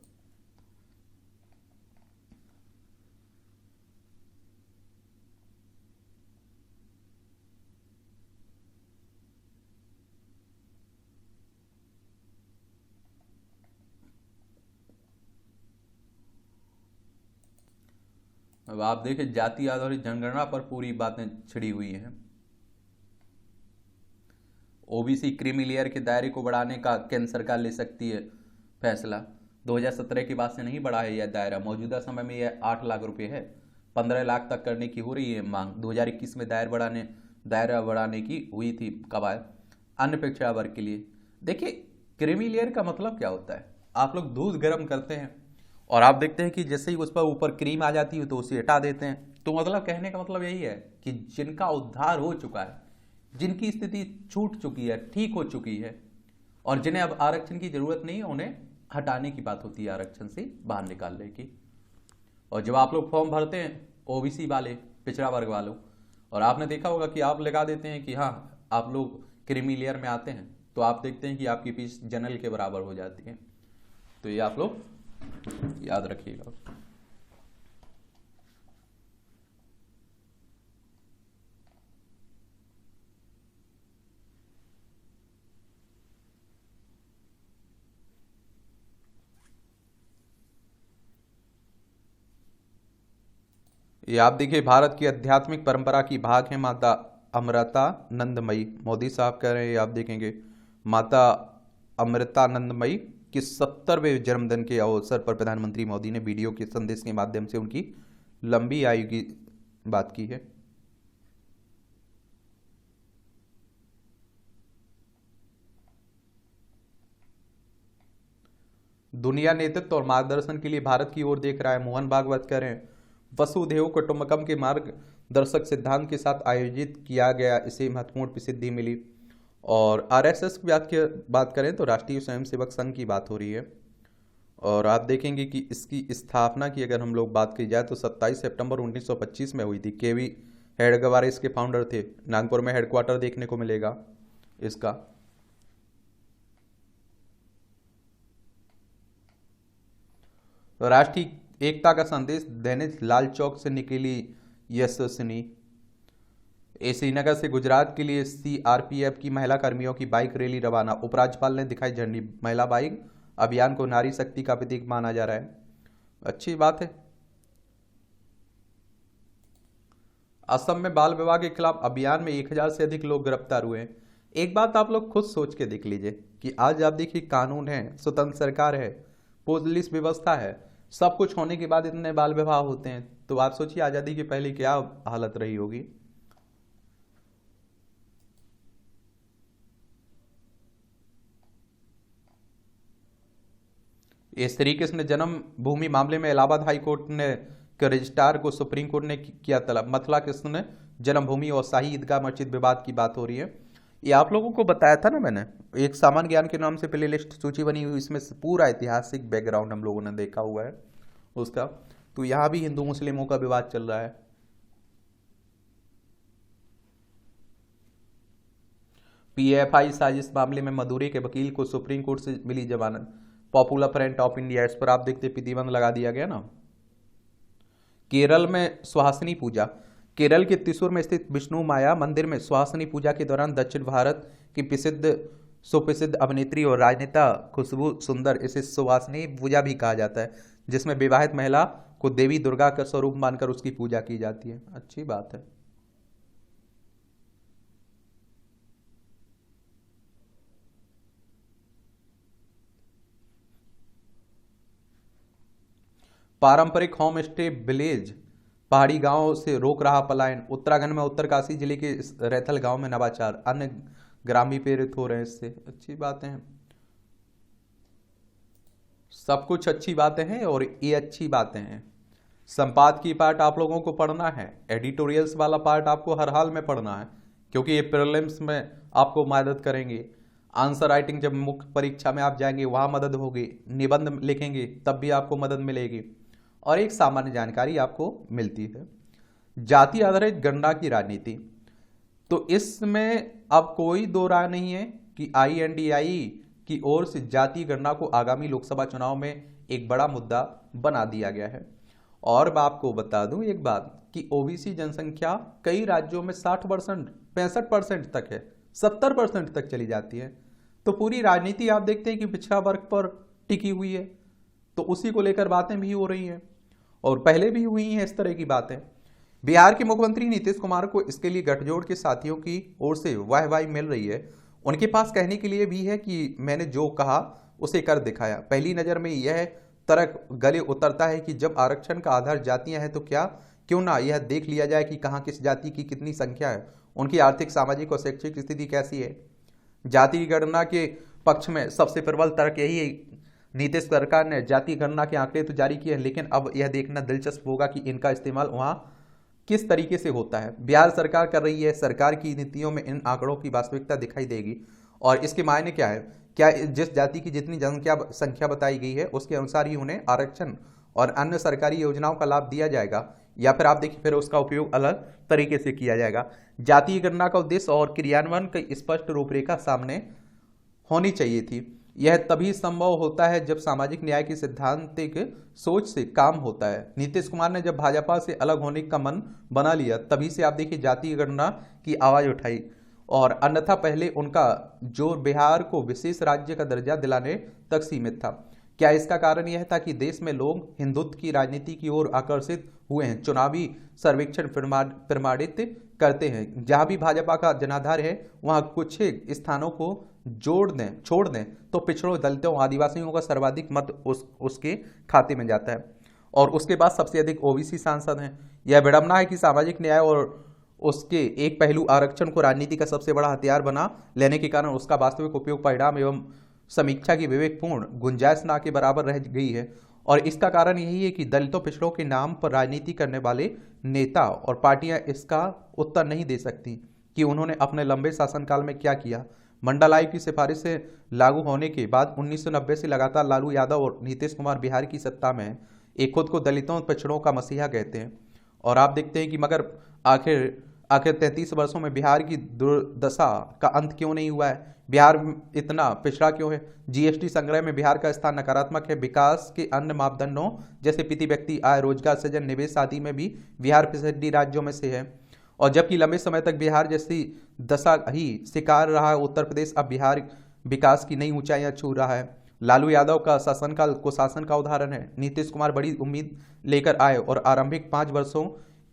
अब आप देखिए जाति आधारित जनगणना पर पूरी बातें छिड़ी हुई हैं। ओबीसी क्रीमी लेयर के दायरे को बढ़ाने का केंद्र सरकार ले सकती है फैसला। 2017 के बाद से नहीं बढ़ा है यह दायरा, मौजूदा समय में यह 8 लाख रुपए है। 15 लाख तक करने की हो रही है मांग। 2021 में दायरा बढ़ाने की हुई थी कवायद अन्य पिछड़ा वर्ग के लिए। देखिए क्रीमी लेयर का मतलब क्या होता है, आप लोग दूध गर्म करते हैं और आप देखते हैं कि जैसे ही उस पर ऊपर क्रीम आ जाती है तो उसे हटा देते हैं। तो मतलब कहने का मतलब यही है कि जिनका उद्धार हो चुका है, जिनकी स्थिति छूट चुकी है, ठीक हो चुकी है और जिन्हें अब आरक्षण की जरूरत नहीं है, उन्हें हटाने की बात होती है आरक्षण से बाहर निकालने की। और जब आप लोग फॉर्म भरते हैं ओबीसी वाले, पिछड़ा वर्ग वालों, और आपने देखा होगा कि आप लगा देते हैं कि हाँ आप लोग क्रीमी लेयर में आते हैं, तो आप देखते हैं कि आपकी फीस जनरल के बराबर हो जाती है। तो ये आप लोग याद रखिएगा। ये आप देखिए भारत की आध्यात्मिक परंपरा की भाग है माता अमृतानंदमयी। मोदी साहब कह रहे हैं, ये आप देखेंगे माता अमृतानंदमयी के 70वें जन्मदिन के अवसर पर प्रधानमंत्री मोदी ने वीडियो के संदेश के माध्यम से उनकी लंबी आयु की बात की है। दुनिया नेतृत्व और मार्गदर्शन के लिए भारत की ओर देख रहा है। मोहन भागवत कह रहे हैं वसुधैव कुटुंबकम के मार्गदर्शक सिद्धांत के साथ आयोजित किया गया, इसे महत्वपूर्ण प्रसिद्धि मिली। और आरएसएस की बात करें तो राष्ट्रीय स्वयंसेवक संघ की बात हो रही है। और आप देखेंगे कि इसकी स्थापना की अगर हम लोग बात की जाए तो 27 सितंबर 1925 में हुई थी। केवी हेडगेवार इसके फाउंडर थे। नागपुर में हेडक्वार्टर देखने को मिलेगा इसका। राष्ट्रीय एकता का संदेश देने लाल चौक से निकली यशस्विनी। श्रीनगर से गुजरात के लिए सीआरपीएफ की महिला कर्मियों की बाइक रैली रवाना। उपराज्यपाल ने दिखाई झंडी। महिला बाइक अभियान को नारी शक्ति का प्रतीक माना जा रहा है। अच्छी बात है। असम में बाल विवाह के खिलाफ अभियान में 1000 से अधिक लोग गिरफ्तार हुए हैं। एक बात आप लोग खुद सोच के देख लीजिए कि आज आप देखिए कानून है, स्वतंत्र सरकार है, पुलिस व्यवस्था है, सब कुछ होने के बाद इतने बाल विवाह होते हैं। तो आप सोचिए आजादी के पहले क्या हालत रही होगी। इस तरीके से जन्म भूमि मामले में इलाहाबाद हाई कोर्ट ने के रजिस्ट्रार को सुप्रीम कोर्ट ने किया तलब। मथुरा कृष्ण ने जन्मभूमि और शाही ईदगाह मस्जिद विवाद की बात हो रही है। ये आप लोगों को बताया था ना मैंने, एक सामान्य ज्ञान के नाम से प्ले लिस्ट सूची बनी हुई, इसमें पूरा ऐतिहासिक बैकग्राउंड हम लोगों ने देखा हुआ है उसका। तो यहाँ भी हिंदू मुस्लिमों का विवाद चल रहा है। पीएफआई साजिश मामले में मदुरै के वकील को सुप्रीम कोर्ट से मिली जमानत। पॉपुलर फ्रंट ऑफ इंडिया, इस पर आप देखते प्रतिबंध लगा दिया गया ना। केरल में सुहासिनी पूजा। केरल के त्रिशूर में स्थित विष्णु माया मंदिर में सुहासिनी पूजा के दौरान दक्षिण भारत की सुप्रसिद्ध अभिनेत्री और राजनेता खुशबू सुंदर, इसे सुहासिनी पूजा भी कहा जाता है, जिसमें विवाहित महिला को देवी दुर्गा का स्वरूप मानकर उसकी पूजा की जाती है। अच्छी बात है। पारंपरिक होम स्टे विलेज पहाड़ी गांव से रोक रहा पलायन। उत्तराखंड में उत्तरकाशी जिले के रैथल गांव में नवाचार, अन्य ग्राम भी प्रेरित हो रहे हैं इससे। अच्छी बातें हैं, सब कुछ अच्छी बातें हैं और ये अच्छी बातें हैं। संपादकीय पार्ट आप लोगों को पढ़ना है, एडिटोरियल्स वाला पार्ट आपको हर हाल में पढ़ना है, क्योंकि ये प्रीलिम्स में आपको मदद करेंगे। आंसर राइटिंग जब मुख्य परीक्षा में आप जाएंगे वहां मदद होगी, निबंध लिखेंगे तब भी आपको मदद मिलेगी, और एक सामान्य जानकारी आपको मिलती है। जाति आधारित गणना की राजनीति, तो इसमें अब कोई दो राय नहीं है कि INDI की ओर से जाति गणना को आगामी लोकसभा चुनाव में एक बड़ा मुद्दा बना दिया गया है। और मैं आपको बता दूं एक बात कि ओबीसी जनसंख्या कई राज्यों में 60%, 65% तक है, 70% तक चली जाती है। तो पूरी राजनीति आप देखते हैं कि पिछड़ा वर्ग पर टिकी हुई है, तो उसी को लेकर बातें भी हो रही हैं। और पहले भी हुई हैं इस तरह की बातें। बिहार के मुख्यमंत्री नीतीश कुमार को इसके लिए गठजोड़ के साथियों की ओर से वाहवाही मिल रही है। उनके पास कहने के लिए भी है कि मैंने जो कहा उसे कर दिखाया। पहली नज़र में यह तर्क गले उतरता है कि जब आरक्षण का आधार जातियां हैं तो क्यों ना यह देख लिया जाए कि कहाँ किस जाति की कितनी संख्या है, उनकी आर्थिक, सामाजिक और शैक्षिक स्थिति कैसी है। जाति गणना के पक्ष में सबसे प्रबल तर्क यही है। नीतीश सरकार ने जाति गणना के आंकड़े तो जारी किए हैं, लेकिन अब यह देखना दिलचस्प होगा कि इनका इस्तेमाल वहां किस तरीके से होता है। बिहार सरकार कर रही है, सरकार की नीतियों में इन आंकड़ों की वास्तविकता दिखाई देगी। और इसके मायने क्या है? क्या जिस जाति की जितनी संख्या बताई गई है उसके अनुसार ही उन्हें आरक्षण और अन्य सरकारी योजनाओं का लाभ दिया जाएगा, या फिर आप देखिए फिर उसका उपयोग अलग तरीके से किया जाएगा। जातीय गणना का उद्देश्य और क्रियान्वयन की स्पष्ट रूपरेखा सामने होनी चाहिए थी। यह तभी संभव होता है जब सामाजिक न्याय की सैद्धांतिक सोच से काम होता है। नीतीश कुमार ने जब भाजपा से अलग होने का मन बना लिया तभी से आप देखिए जातीय गणना की आवाज उठाई, और अन्यथा पहले उनका जोर बिहार को विशेष राज्य का दर्जा दिलाने तक सीमित था। क्या इसका कारण यह था कि देश में लोग हिंदुत्व की राजनीति की ओर आकर्षित हुए हैं? चुनावी सर्वेक्षण प्रमाणित करते हैं जहां भी भाजपा का जनाधार है वहां कुछ स्थानों को छोड़ दें तो पिछड़ों, दलितों, आदिवासियों का सर्वाधिक मत उसके खाते में जाता है, और उसके बाद सबसे अधिक ओबीसी सांसद हैं। यह विडंबना है कि सामाजिक न्याय और उसके एक पहलू आरक्षण को राजनीति का सबसे बड़ा हथियार बना लेने के कारण उसका वास्तविक उपयोग परिणाम एवं समीक्षा की विवेकपूर्ण गुंजाइश ना के बराबर रह गई है। और इसका कारण यही है कि दलितों, पिछड़ों के नाम पर राजनीति करने वाले नेता और पार्टियां इसका उत्तर नहीं दे सकती कि उन्होंने अपने लंबे शासनकाल में क्या किया। मंडल आयोग की सिफारिश से लागू होने के बाद 1990 से लगातार लालू यादव और नीतीश कुमार बिहार की सत्ता में हैं। एक खुद को दलितों और पिछड़ों का मसीहा कहते हैं, और आप देखते हैं कि मगर आखिर 33 वर्षों में बिहार की दुर्दशा का अंत क्यों नहीं हुआ है? बिहार इतना पिछड़ा क्यों है? जीएसटी संग्रह में बिहार का स्थान नकारात्मक है। विकास के अन्य मापदंडों जैसे प्रति व्यक्ति आय, रोजगार सृजन, निवेश आदि में भी बिहार पिछड़ी राज्यों में से है। और जबकि लंबे समय तक बिहार जैसी दशा ही शिकार रहा है, उत्तर प्रदेश अब बिहार विकास की नई ऊंचाइयां छू रहा है। लालू यादव का शासनकाल कुशासन का उदाहरण है। नीतीश कुमार बड़ी उम्मीद लेकर आए और आरंभिक 5 वर्षों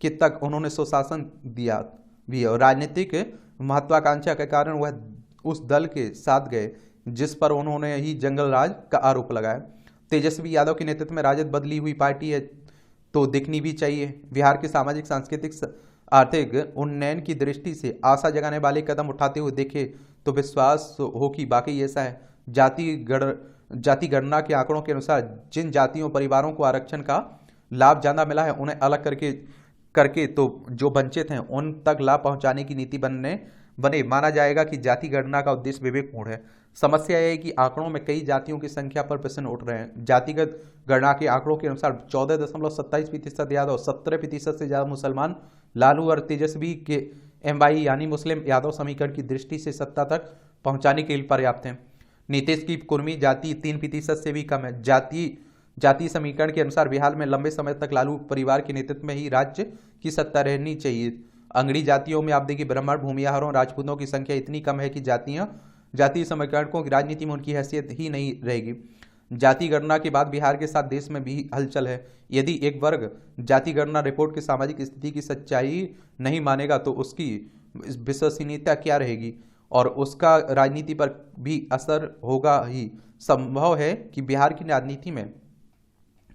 के तक उन्होंने सुशासन दिया भी, और राजनीतिक महत्वाकांक्षा के कारण वह उस दल के साथ गए जिस पर उन्होंने ही जंगल राज का आरोप लगाया। तेजस्वी यादव के नेतृत्व में राजद बदली हुई पार्टी है तो दिखनी भी चाहिए। बिहार के सामाजिक, सांस्कृतिक, आर्थिक उन्नयन की दृष्टि से आशा जगाने वाले कदम उठाते हुए देखे तो विश्वास हो कि वाकई ऐसा है। जाति गणना के आंकड़ों के अनुसार जिन जातियों परिवारों को आरक्षण का लाभ ज्यादा मिला है उन्हें अलग करके तो जो वंचित हैं उन तक लाभ पहुंचाने की नीति बने माना जाएगा कि जाति गणना का उद्देश्य विवेकपूर्ण है। समस्या यह है कि आंकड़ों में कई जातियों की संख्या पर प्रश्न उठ रहे हैं। जातिगत गणना के आंकड़ों के अनुसार 14.27% यादव, 17% से ज्यादा मुसलमान लालू और तेजस्वी के MY यानी मुस्लिम यादव समीकरण की दृष्टि से सत्ता तक पहुंचाने के लिए पर्याप्त है। नीतीश की कुर्मी जाति 3% से भी कम है। जाति समीकरण के अनुसार बिहार में लंबे समय तक लालू परिवार के नेतृत्व में ही राज्य की सत्ता रहनी चाहिए। अंगड़ी जातियों में आप देखिए ब्राह्मण, भूमिहारों, राजपूतों की संख्या इतनी कम है कि जातीय समीकरणों की राजनीति में उनकी हैसियत ही नहीं रहेगी। जाति गणना के बाद बिहार के साथ देश में भी हलचल है। यदि एक वर्ग जाति गणना रिपोर्ट की सामाजिक स्थिति की सच्चाई नहीं मानेगा तो उसकी विश्वसनीयता क्या रहेगी और उसका राजनीति पर भी असर होगा ही। संभव है कि बिहार की राजनीति में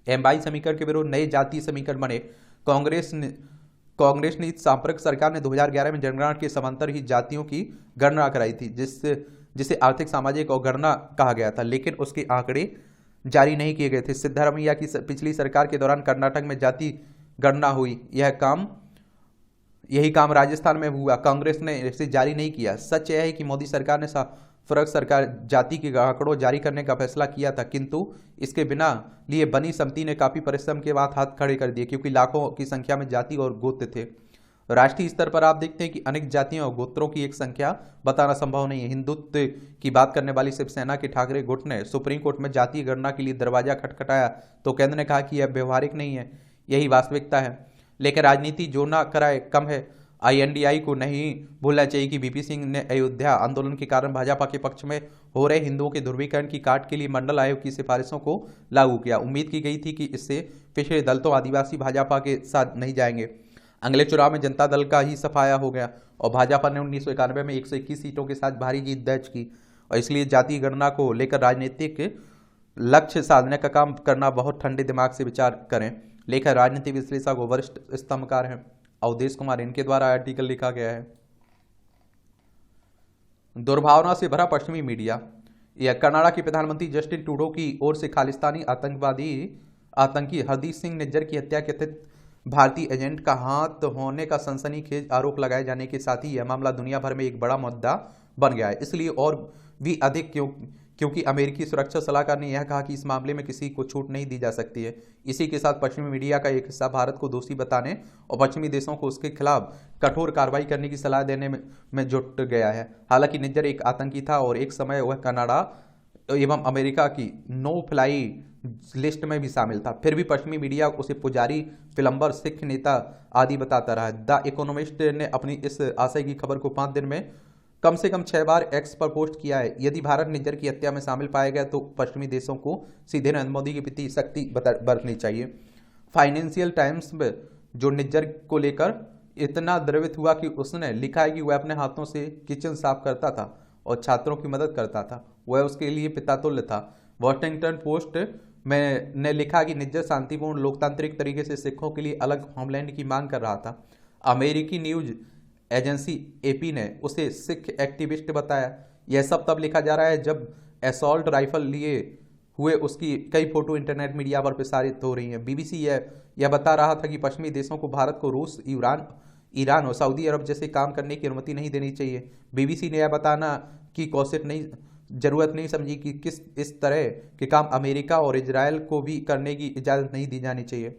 MY समीकरण के विरुद्ध नए जातीय समीकरण बने। कांग्रेस नीति सांप्रदायिक सरकार ने 2011 में जनगणना के समांतर ही जातियों की गणना कराई थी, जिसे आर्थिक, सामाजिक और गणना कहा गया था, लेकिन उसके आंकड़े जारी नहीं किए गए थे। सिद्धरामैया की पिछली सरकार के दौरान कर्नाटक में जाति गणना हुई। यही काम राजस्थान में हुआ, कांग्रेस ने इसे जारी नहीं किया। सच यह है कि मोदी सरकार ने फर्क सरकार जाति के आंकड़ों जारी करने का फैसला किया था, किंतु इसके बिना लिए बनी समिति ने काफी परिश्रम के बाद हाथ खड़े कर दिए, क्योंकि लाखों की संख्या में जाति और गोत्र थे। राष्ट्रीय स्तर पर आप देखते हैं कि अनेक जातियों और गोत्रों की एक संख्या बताना संभव नहीं है। हिंदुत्व की बात करने वाली शिवसेना के ठाकरे गुट ने सुप्रीम कोर्ट में जातीय गणना के लिए दरवाजा खटखटाया तो केंद्र ने कहा कि यह व्यवहारिक नहीं है, यही वास्तविकता है। लेकिन राजनीति जो ना कराए कम है, INDI को नहीं भूलना चाहिए कि VP सिंह ने अयोध्या आंदोलन के कारण भाजपा के पक्ष में हो रहे हिंदुओं के ध्रुवीकरण की काट के लिए मंडल आयोग की सिफारिशों को लागू किया। उम्मीद की गई थी कि इससे पिछड़े दलितों आदिवासी भाजपा के साथ नहीं जाएंगे। अगले चुनाव में जनता दल का ही सफाया हो गया और भाजपा ने 1991 में 121 सीटों के साथ भारी जीत दर्ज की और इसलिए जातीय गणना को लेकर राजनीतिक लक्ष्य साधने का काम करना बहुत ठंडे दिमाग से विचार करें। लेखक राजनीति विश्लेषक व वरिष्ठ स्तंभकार हैं अवधेश कुमार, इनके द्वारा आर्टिकल लिखा गया है। दुर्भावना से भरा पश्चिमी मीडिया। यह कनाडा के प्रधानमंत्री जस्टिन ट्रूडो की ओर से खालिस्तानी आतंकी हरदीप सिंह निज्जर की हत्या के कथित भारतीय एजेंट का हाथ होने का सनसनीखेज आरोप लगाए जाने के साथ ही यह मामला दुनिया भर में एक बड़ा मुद्दा बन गया है। इसलिए और भी अधिक क्योंकि अमेरिकी सुरक्षा सलाहकार ने यह कहा कि इस मामले में किसी को छूट नहीं दी जा सकती है। इसी के साथ पश्चिमी मीडिया का एक हिस्सा भारत को दोषी बताने और पश्चिमी देशों को उसके खिलाफ कठोर कार्रवाई करने की सलाह देने में जुट गया है। हालांकि निज्जर एक आतंकी था और एक समय वह कनाडा एवं अमेरिका की नो फ्लाई लिस्ट में भी शामिल था, फिर भी पश्चिमी मीडिया उसे पुजारी, प्लम्बर, सिख नेता आदि बताता रहा। द इकोनॉमिस्ट ने अपनी इस आशय की खबर को 5 दिन में कम से कम 6 बार एक्स पर पोस्ट किया है। यदि भारत निज्जर की हत्या में शामिल पाया गया तो पश्चिमी देशों को सीधे नरेंद्र मोदी के प्रति सख्ती बरतनी चाहिए। फाइनेंशियल टाइम्स में जो निज्जर को लेकर इतना द्रवित हुआ कि उसने लिखा है कि वह अपने हाथों से किचन साफ करता था और छात्रों की मदद करता था, वह उसके लिए पितातुल्य था। वॉशिंगटन पोस्ट ने लिखा कि निज्जर शांतिपूर्ण लोकतांत्रिक तरीके से सिखों के लिए अलग होमलैंड की मांग कर रहा था। अमेरिकी न्यूज एजेंसी AP ने उसे सिख एक्टिविस्ट बताया। यह सब तब लिखा जा रहा है जब असॉल्ट राइफल लिए हुए उसकी कई फोटो इंटरनेट मीडिया पर प्रसारित हो रही हैं। BBC यह बता रहा था कि पश्चिमी देशों को भारत को रूस, ईरान और सऊदी अरब जैसे काम करने की अनुमति नहीं देनी चाहिए। BBC ने यह बताना कि जरूरत नहीं समझी कि किस इस तरह के काम अमेरिका और इजराइल को भी करने की इजाज़त नहीं दी जानी चाहिए।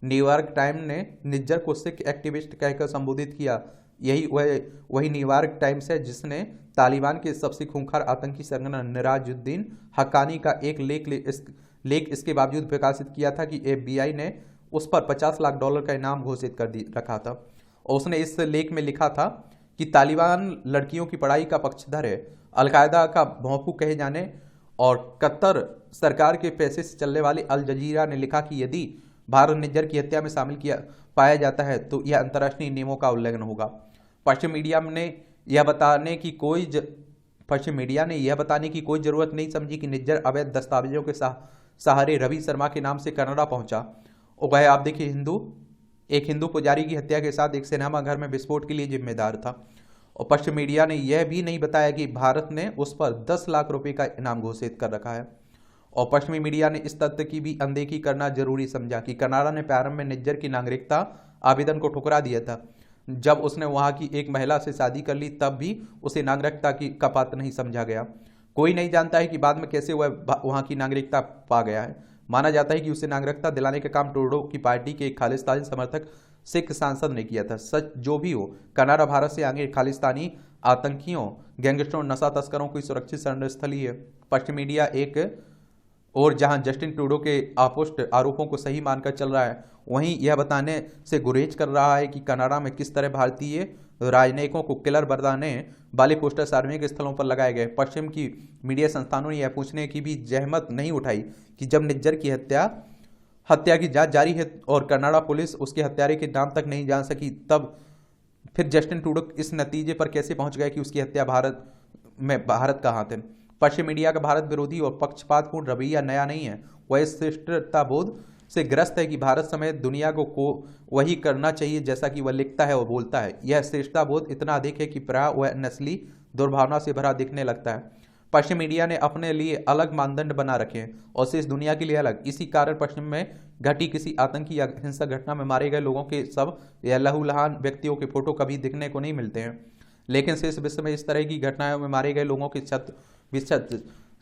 न्यूयॉर्क टाइम्स ने निज्जर को सिख एक्टिविस्ट कहकर संबोधित किया। वही न्यूयॉर्क टाइम्स है जिसने तालिबान के सबसे खूंखार आतंकी सरगना निराजुद्दीन हक्कानी का एक लेख इसके बावजूद प्रकाशित किया था कि FBI ने उस पर $50 लाख का इनाम घोषित कर रखा था। और उसने इस लेख में लिखा था कि तालिबान लड़कियों की पढ़ाई का पक्षधर है, अलकायदा का भोंपू कहे जाने और कतर सरकार के पैसे से चलने वाले अल जजीरा ने लिखा कि यदि भारत निज्जर की हत्या में शामिल पाया जाता है तो यह अंतर्राष्ट्रीय नियमों का उल्लंघन होगा। पश्चिम मीडिया ने यह बताने की कोई जरूरत नहीं समझी कि निज्जर अवैध दस्तावेजों के सहारे रवि शर्मा के नाम से कनाडा पहुंचा और वह आप देखिए एक हिंदू पुजारी की हत्या के साथ एक सिनेमा घर में विस्फोट के लिए जिम्मेदार था। और पश्चिम मीडिया ने यह भी नहीं बताया कि भारत ने उस पर 10 लाख रुपए का इनाम घोषित कर रखा है। और पश्चिमी मीडिया ने इस तथ्य की भी अनदेखी करना जरूरी समझा कि कनाडा ने प्रारंभ में निज्जर की नागरिकता आवेदन को ठुकरा दिया था। जब उसने वहां की एक महिला से शादी कर ली तब भी उसे नागरिकता का पात्र नहीं समझा गया। कोई नहीं जानता है कि बाद में कैसे वह वहां की नागरिकता पा गया है। माना जाता है कि उसे नागरिकता दिलाने का काम ट्रूडो की पार्टी के एक खालिस्तानी समर्थक सिख सांसद ने किया था। सच जो भी हो, कनाडा भारत से आगे खालिस्तानी आतंकियों, गैंगस्टरों, नशा तस्करों की सुरक्षित शरण स्थली है। पश्चिम मीडिया एक और जहां जस्टिन ट्रूडो के आपुष्ट आरोपों को सही मानकर चल रहा है, वहीं यह बताने से गुरेज कर रहा है कि कनाडा में किस तरह भारतीय राजनयिकों को किलर बरदाने वाले पोस्टर सार्वजनिक स्थलों पर लगाए गए। पश्चिम की मीडिया संस्थानों ने यह पूछने की भी जहमत नहीं उठाई कि जब निज्जर की हत्या की जांच जारी है और कनाडा पुलिस उसके हत्यारे के नाम तक नहीं जान सकी, तब फिर जस्टिन ट्रूडो इस नतीजे पर कैसे पहुंच गए कि उसकी हत्या भारत का हाथ है। पश्चिम मीडिया का भारत विरोधी और पक्षपातपूर्ण रवैया नया नहीं है। वह इस श्रेष्ठताबोध से ग्रस्त है कि भारत समेत दुनिया को वही करना चाहिए जैसा कि वह लिखता है और बोलता है। यह श्रेष्ठताबोध इतना अधिक है कि प्राय वह नस्ली दुर्भावना से भरा दिखने लगता है। पश्चिम मीडिया ने अपने लिए अलग मानदंड बना रखे हैं और शेष दुनिया के लिए अलग। इसी कारण पश्चिम में घटी किसी आतंकी या हिंसक घटना में मारे गए लोगों के सब या लहूलुहान व्यक्तियों के फोटो कभी दिखने को नहीं मिलते हैं, लेकिन शेष विश्व में इस तरह की घटनाओं में मारे गए लोगों के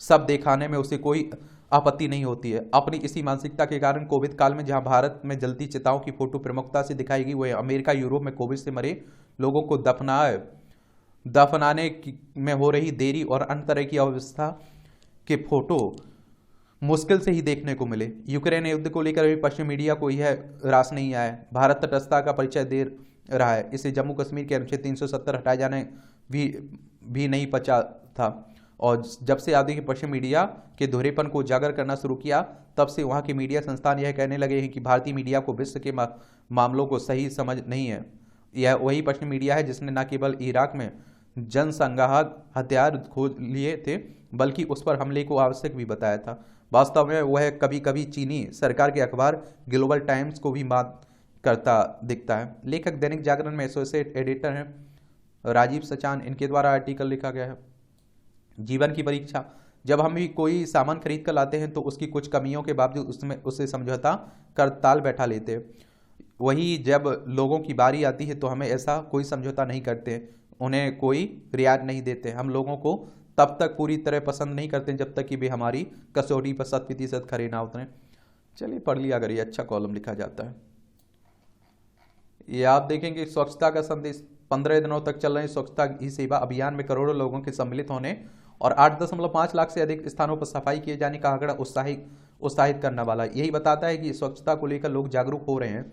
सब दिखाने में उसे कोई आपत्ति नहीं होती है। अपनी इसी मानसिकता के कारण कोविड काल में जहां भारत में जलती चिताओं की फोटो प्रमुखता से दिखाई गई, वह अमेरिका, यूरोप में कोविड से मरे लोगों को दफनाने में हो रही देरी और अन्य तरह की अव्यवस्था के फोटो मुश्किल से ही देखने को मिले। यूक्रेन युद्ध को लेकर भी पश्चिम मीडिया को यह रास नहीं आया। भारत तटस्थता का परिचय रहा है। इसे जम्मू कश्मीर के अनुच्छेद 370 हटाए जाने भी भी नहीं पचा था। और जब से आप देखिए पश्चिम मीडिया के दोहरेपन को उजागर करना शुरू किया, तब से वहाँ के मीडिया संस्थान यह कहने लगे हैं कि भारतीय मीडिया को विश्व के मामलों को सही समझ नहीं है। यह वही पश्चिम मीडिया है जिसने न केवल इराक में जनसंघात हथियार खोज लिए थे, बल्कि उस पर हमले को आवश्यक भी बताया था। वास्तव में वह कभी कभी चीनी सरकार के अखबार ग्लोबल टाइम्स को भी मात करता दिखता है। लेखक दैनिक जागरण में एसोसिएट एडिटर हैं राजीव सचान, इनके द्वारा आर्टिकल लिखा गया है। जीवन की परीक्षा। जब हम भी कोई सामान खरीद कर लाते हैं तो उसकी कुछ कमियों के बावजूद उसमें उससे समझौता कर ताल बैठा लेते हैं। वही जब लोगों की बारी आती है तो हमें ऐसा कोई समझौता नहीं करते, उन्हें कोई रियायत नहीं देते। हम लोगों को तब तक पूरी तरह पसंद नहीं करते जब तक कि वे हमारी कसौटी पर 100% खरे ना उतरें। चलिए पढ़ लिया अगर ये अच्छा कॉलम लिखा जाता है। ये आप देखेंगे स्वच्छता का संदेश। 15 दिनों तक चल रहे स्वच्छता ही सेवा अभियान में करोड़ों लोगों के सम्मिलित होने और 8.5 लाख से अधिक स्थानों पर सफाई किए जाने का आंकड़ा उत्साहित करने वाला। यही बताता है कि स्वच्छता को लेकर लोग जागरूक हो रहे हैं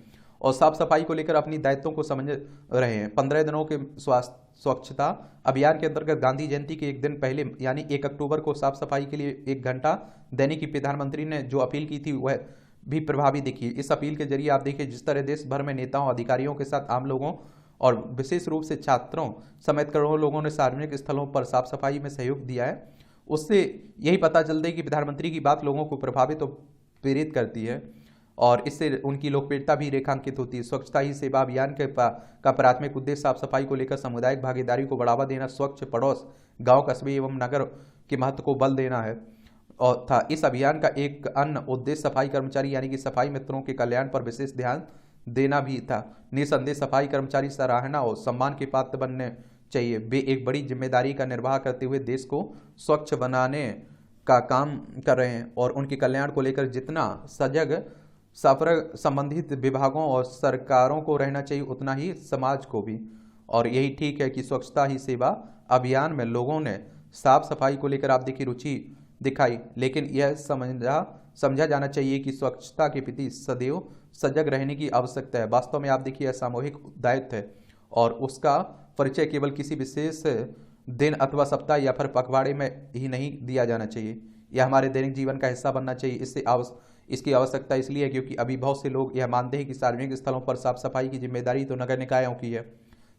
और साफ सफाई को लेकर अपनी दायित्वों को समझ रहे हैं। 15 दिनों के स्वच्छता अभियान के अंतर्गत गांधी जयंती के एक दिन पहले यानी 1 अक्टूबर को साफ सफाई के लिए 1 घंटा देने की प्रधानमंत्री ने जो अपील की थी वह भी प्रभावी दिखी। इस अपील के जरिए आप देखिए जिस तरह देश भर में नेताओं, अधिकारियों के साथ आम लोगों और विशेष रूप से छात्रों समेत करोड़ों लोगों ने सार्वजनिक स्थलों पर साफ सफाई में सहयोग दिया है, उससे यही पता चलता है कि प्रधानमंत्री की बात लोगों को प्रभावित और प्रेरित करती है और इससे उनकी लोकप्रियता भी रेखांकित होती है। स्वच्छता ही सेवा अभियान का प्राथमिक उद्देश्य साफ सफाई को लेकर सामुदायिक भागीदारी को बढ़ावा देना, स्वच्छ पड़ोस, गांव, कस्बे एवं नगर के महत्व को बल देना है और था। इस अभियान का एक अन्य उद्देश्य सफाई कर्मचारी यानी कि सफाई मित्रों के कल्याण पर विशेष ध्यान देना भी था। निसंदेह सफाई कर्मचारी सराहना और सम्मान के पात्र बनने चाहिए। वे एक बड़ी जिम्मेदारी का निर्वाह करते हुए देश को स्वच्छ बनाने का काम कर रहे हैं और उनके कल्याण को लेकर जितना सजग सफर संबंधित विभागों और सरकारों को रहना चाहिए उतना ही समाज को भी। और यही ठीक है कि स्वच्छता ही सेवा अभियान में लोगों ने साफ सफाई को लेकर आप देखिए रुचि दिखाई, लेकिन यह समझा जाना चाहिए कि स्वच्छता के प्रति सदैव सजग रहने की आवश्यकता है। वास्तव में आप देखिए यह सामूहिक दायित्व है और उसका परिचय केवल किसी विशेष दिन अथवा सप्ताह या फिर पखवाड़े में ही नहीं दिया जाना चाहिए। यह हमारे दैनिक जीवन का हिस्सा बनना चाहिए। इसकी आवश्यकता इसलिए है क्योंकि अभी बहुत से लोग यह मानते हैं कि सार्वजनिक स्थलों पर साफ सफाई की जिम्मेदारी तो नगर निकायों की है।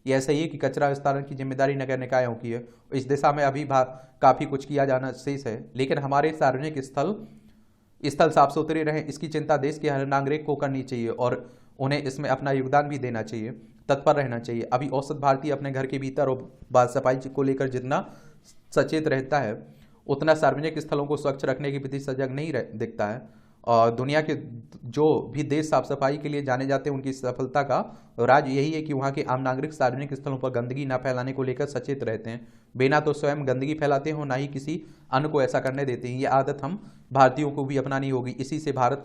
यह सही है कि कचरा विस्तारण की जिम्मेदारी नगर निकायों की है। इस दिशा में अभी काफी कुछ किया जाना शेष है, लेकिन हमारे सार्वजनिक स्थल साफ सुथरे रहें इसकी चिंता देश के हर नागरिक को करनी चाहिए और उन्हें इसमें अपना योगदान भी देना चाहिए, तत्पर रहना चाहिए। अभी औसत भारतीय अपने घर के भीतर और बाहर सफाई को लेकर जितना सचेत रहता है उतना सार्वजनिक स्थलों को स्वच्छ रखने के प्रति सजग नहीं दिखता है। और दुनिया के जो भी देश साफ सफाई के लिए जाने जाते हैं उनकी सफलता का राज यही है कि वहाँ के आम नागरिक सार्वजनिक स्थलों पर गंदगी न फैलाने को लेकर सचेत रहते हैं। बिना तो स्वयं गंदगी फैलाते हो ना ही किसी अन्य को ऐसा करने देते हैं। ये आदत हम भारतीयों को भी अपनानी होगी। इसी से भारत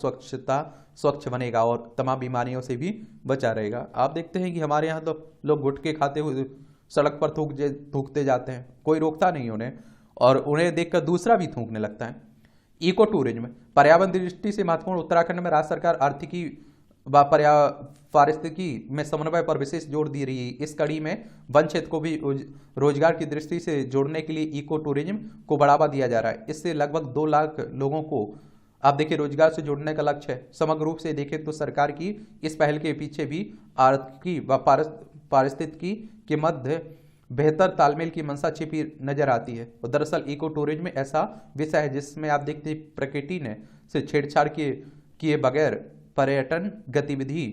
स्वच्छ बनेगा और तमाम बीमारियों से भी बचा रहेगा। आप देखते हैं कि हमारे यहाँ तो लोग गुटखे खाते हुए सड़क पर थूकते जाते हैं, कोई रोकता नहीं उन्हें और उन्हें देखकर दूसरा भी थूकने लगता है। इको टूरिज्म पर्यावरण दृष्टि से महत्वपूर्ण। उत्तराखंड में राज्य सरकार आर्थिकी व पारिस्थितिकी में समन्वय पर विशेष जोर दे रही है। इस कड़ी में वन क्षेत्र को भी रोजगार की दृष्टि से जोड़ने के लिए इको टूरिज्म को बढ़ावा दिया जा रहा है। इससे लगभग 2 लाख लोगों को आप देखिए रोजगार से जोड़ने का लक्ष्य है। समग्र रूप से देखें तो सरकार की इस पहल के पीछे भी आर्थिकी व पारिस्थितिकी के मध्य बेहतर तालमेल की मंशा छिपी नजर आती है। और दरअसल इको टूरिज्म ऐसा विषय है जिसमें आप देखते हैं प्रकृति ने से छेड़छाड़ किए बगैर पर्यटन गतिविधि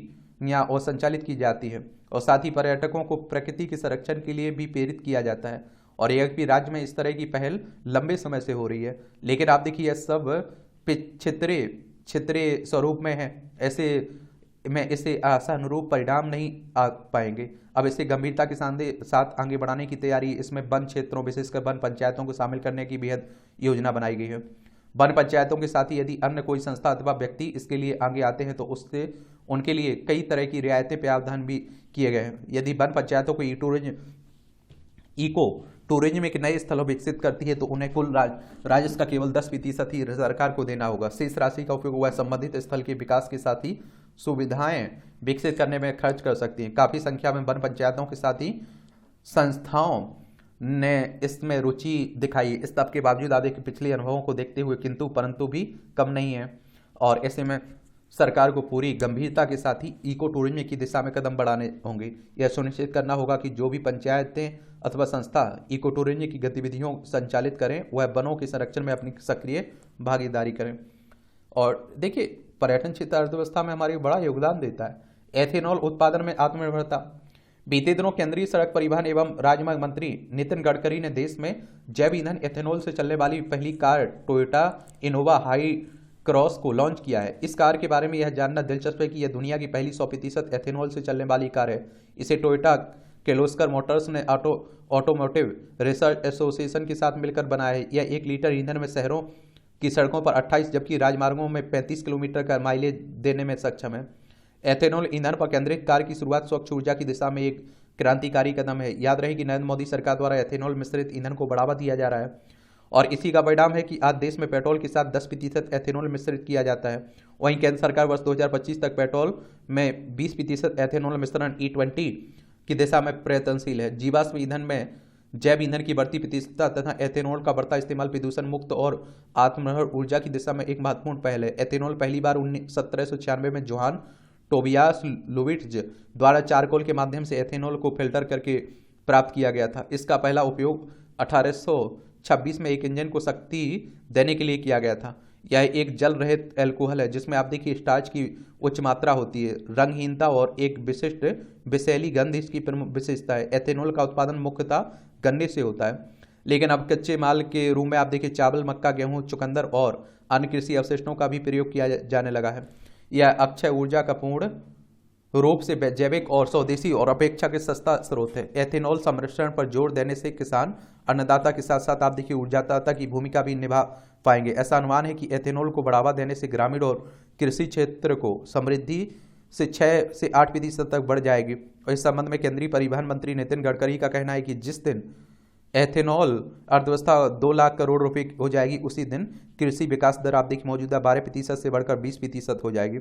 यहाँ और संचालित की जाती है और साथ ही पर्यटकों को प्रकृति के संरक्षण के लिए भी प्रेरित किया जाता है। और यह भी राज्य में इस तरह की पहल लंबे समय से हो रही है, लेकिन आप देखिए यह सब छितरे स्वरूप में है। ऐसे में इसे आशानुरूप परिणाम नहीं आ पाएंगे। अब इसे गंभीरता के साथ आगे बढ़ाने की तैयारी, इसमें वन क्षेत्रों विशेषकर वन पंचायतों को शामिल करने की बेहद योजना बनाई गई है। वन पंचायतों के साथ ही यदि अन्य कोई संस्था अथवा व्यक्ति इसके लिए आगे आते हैं तो उससे उनके लिए कई तरह की रियायतें प्रावधान भी किए गए हैं। यदि वन पंचायतों को इको टूरिज्म एक नए स्थलों विकसित करती है तो उन्हें कुल राजस्व का केवल 10% ही सरकार को देना होगा। शेष राशि का उपयोग वह संबंधित स्थल के विकास के साथ ही सुविधाएं विकसित करने में खर्च कर सकती हैं। काफ़ी संख्या में वन पंचायतों के साथ ही संस्थाओं ने इसमें रुचि दिखाई। इस सब के बावजूद आगे के पिछले अनुभवों को देखते हुए किंतु परंतु भी कम नहीं है, और ऐसे में सरकार को पूरी गंभीरता के साथ ही इको टूरिज्म की दिशा में कदम बढ़ाने होंगे। यह सुनिश्चित करना होगा कि जो भी पंचायतें अथवा संस्था इको टूरिज्म की गतिविधियों संचालित करें वह वनों के संरक्षण में अपनी सक्रिय भागीदारी करें। और देखिए, पर्यटन क्षेत्र अर्थव्यवस्था में हमारी बड़ा योगदान देता है। एथेनॉल उत्पादन में आत्मनिर्भरता। बीते दिनों केंद्रीय सड़क परिवहन एवं राजमार्ग मंत्री नितिन गडकरी ने देश में जैव ईंधन एथेनॉल से चलने वाली पहली car Toyota Innova high cross को लॉन्च किया है। इस कार के बारे में यह जानना दिलचस्प है कि यह दुनिया की पहली 100% एथेनॉल से चलने वाली कार है। इसे टोयोटा किर्लोस्कर मोटर्स ने ऑटोमोटिव रिसर्च एसोसिएशन के साथ मिलकर बनाया है। यह 1 लीटर ईंधन में शहरों की सड़कों पर 28 जबकि राजमार्गों में 35 किलोमीटर का माइलेज देने में सक्षम है। एथेनॉल ईंधन पर केंद्रित कार की शुरुआत स्वच्छ ऊर्जा की दिशा में एक क्रांतिकारी कदम है। याद रहे कि नरेंद्र मोदी सरकार द्वारा एथेनॉल मिश्रित ईंधन को बढ़ावा दिया जा रहा है, और इसी का परिणाम है कि आज देश में पेट्रोल के साथ 10% एथेनॉल मिश्रित किया जाता है। वहीं केंद्र सरकार वर्ष 2025 तक पेट्रोल में 20% एथेनॉल मिश्रण E20 की दिशा में प्रयत्नशील है। जीवाश्म ईंधन में जैव ईंधन की बढ़ती प्रतिशतता तथा एथेनॉल का बढ़ता इस्तेमाल प्रदूषण मुक्त और आत्मनिर्भर ऊर्जा की दिशा में एक महत्वपूर्ण पहल है। एथेनॉल पहली बार 1796 में जोहान टोबियास लुविट्ज द्वारा चारकोल के माध्यम से एथेनॉल को फिल्टर करके प्राप्त किया गया था। इसका पहला उपयोग 1826 में एक इंजन को शक्ति देने के लिए किया गया था। यह एक जल रहित एल्कोहल है जिसमें आप देखिए स्टार्च की उच्च मात्रा होती है, रंगहीनता और एक विशिष्ट विषैली गंध इसकी प्रमुख विशेषता है। एथेनॉल का उत्पादन मुख्यतः गन्ने से होता है, लेकिन अब कच्चे माल के रूप में आप देखिए चावल, मक्का, गेहूं, चुकंदर और अन्य कृषि अवशिष्टों का भी प्रयोग किया जाने लगा है। यह अक्षय ऊर्जा का पूर्ण रूप से जैविक और स्वदेशी और अपेक्षा के सस्ता स्रोत है। एथेनॉल संरक्षण पर जोर देने से किसान अन्नदाता के साथ साथ आप देखिए ऊर्जादाता की भूमिका भी निभा पाएंगे। ऐसा अनुमान है कि एथेनॉल को बढ़ावा देने से ग्रामीण और कृषि क्षेत्र को समृद्धि से 6 से 8% तक बढ़ जाएगी। और इस संबंध में केंद्रीय परिवहन मंत्री नितिन गडकरी का कहना है कि जिस दिन एथेनॉल अर्थव्यवस्था 2 लाख करोड़ रुपए हो जाएगी उसी दिन कृषि विकास दर आप देखिए मौजूदा 12% से बढ़कर 20% हो जाएगी।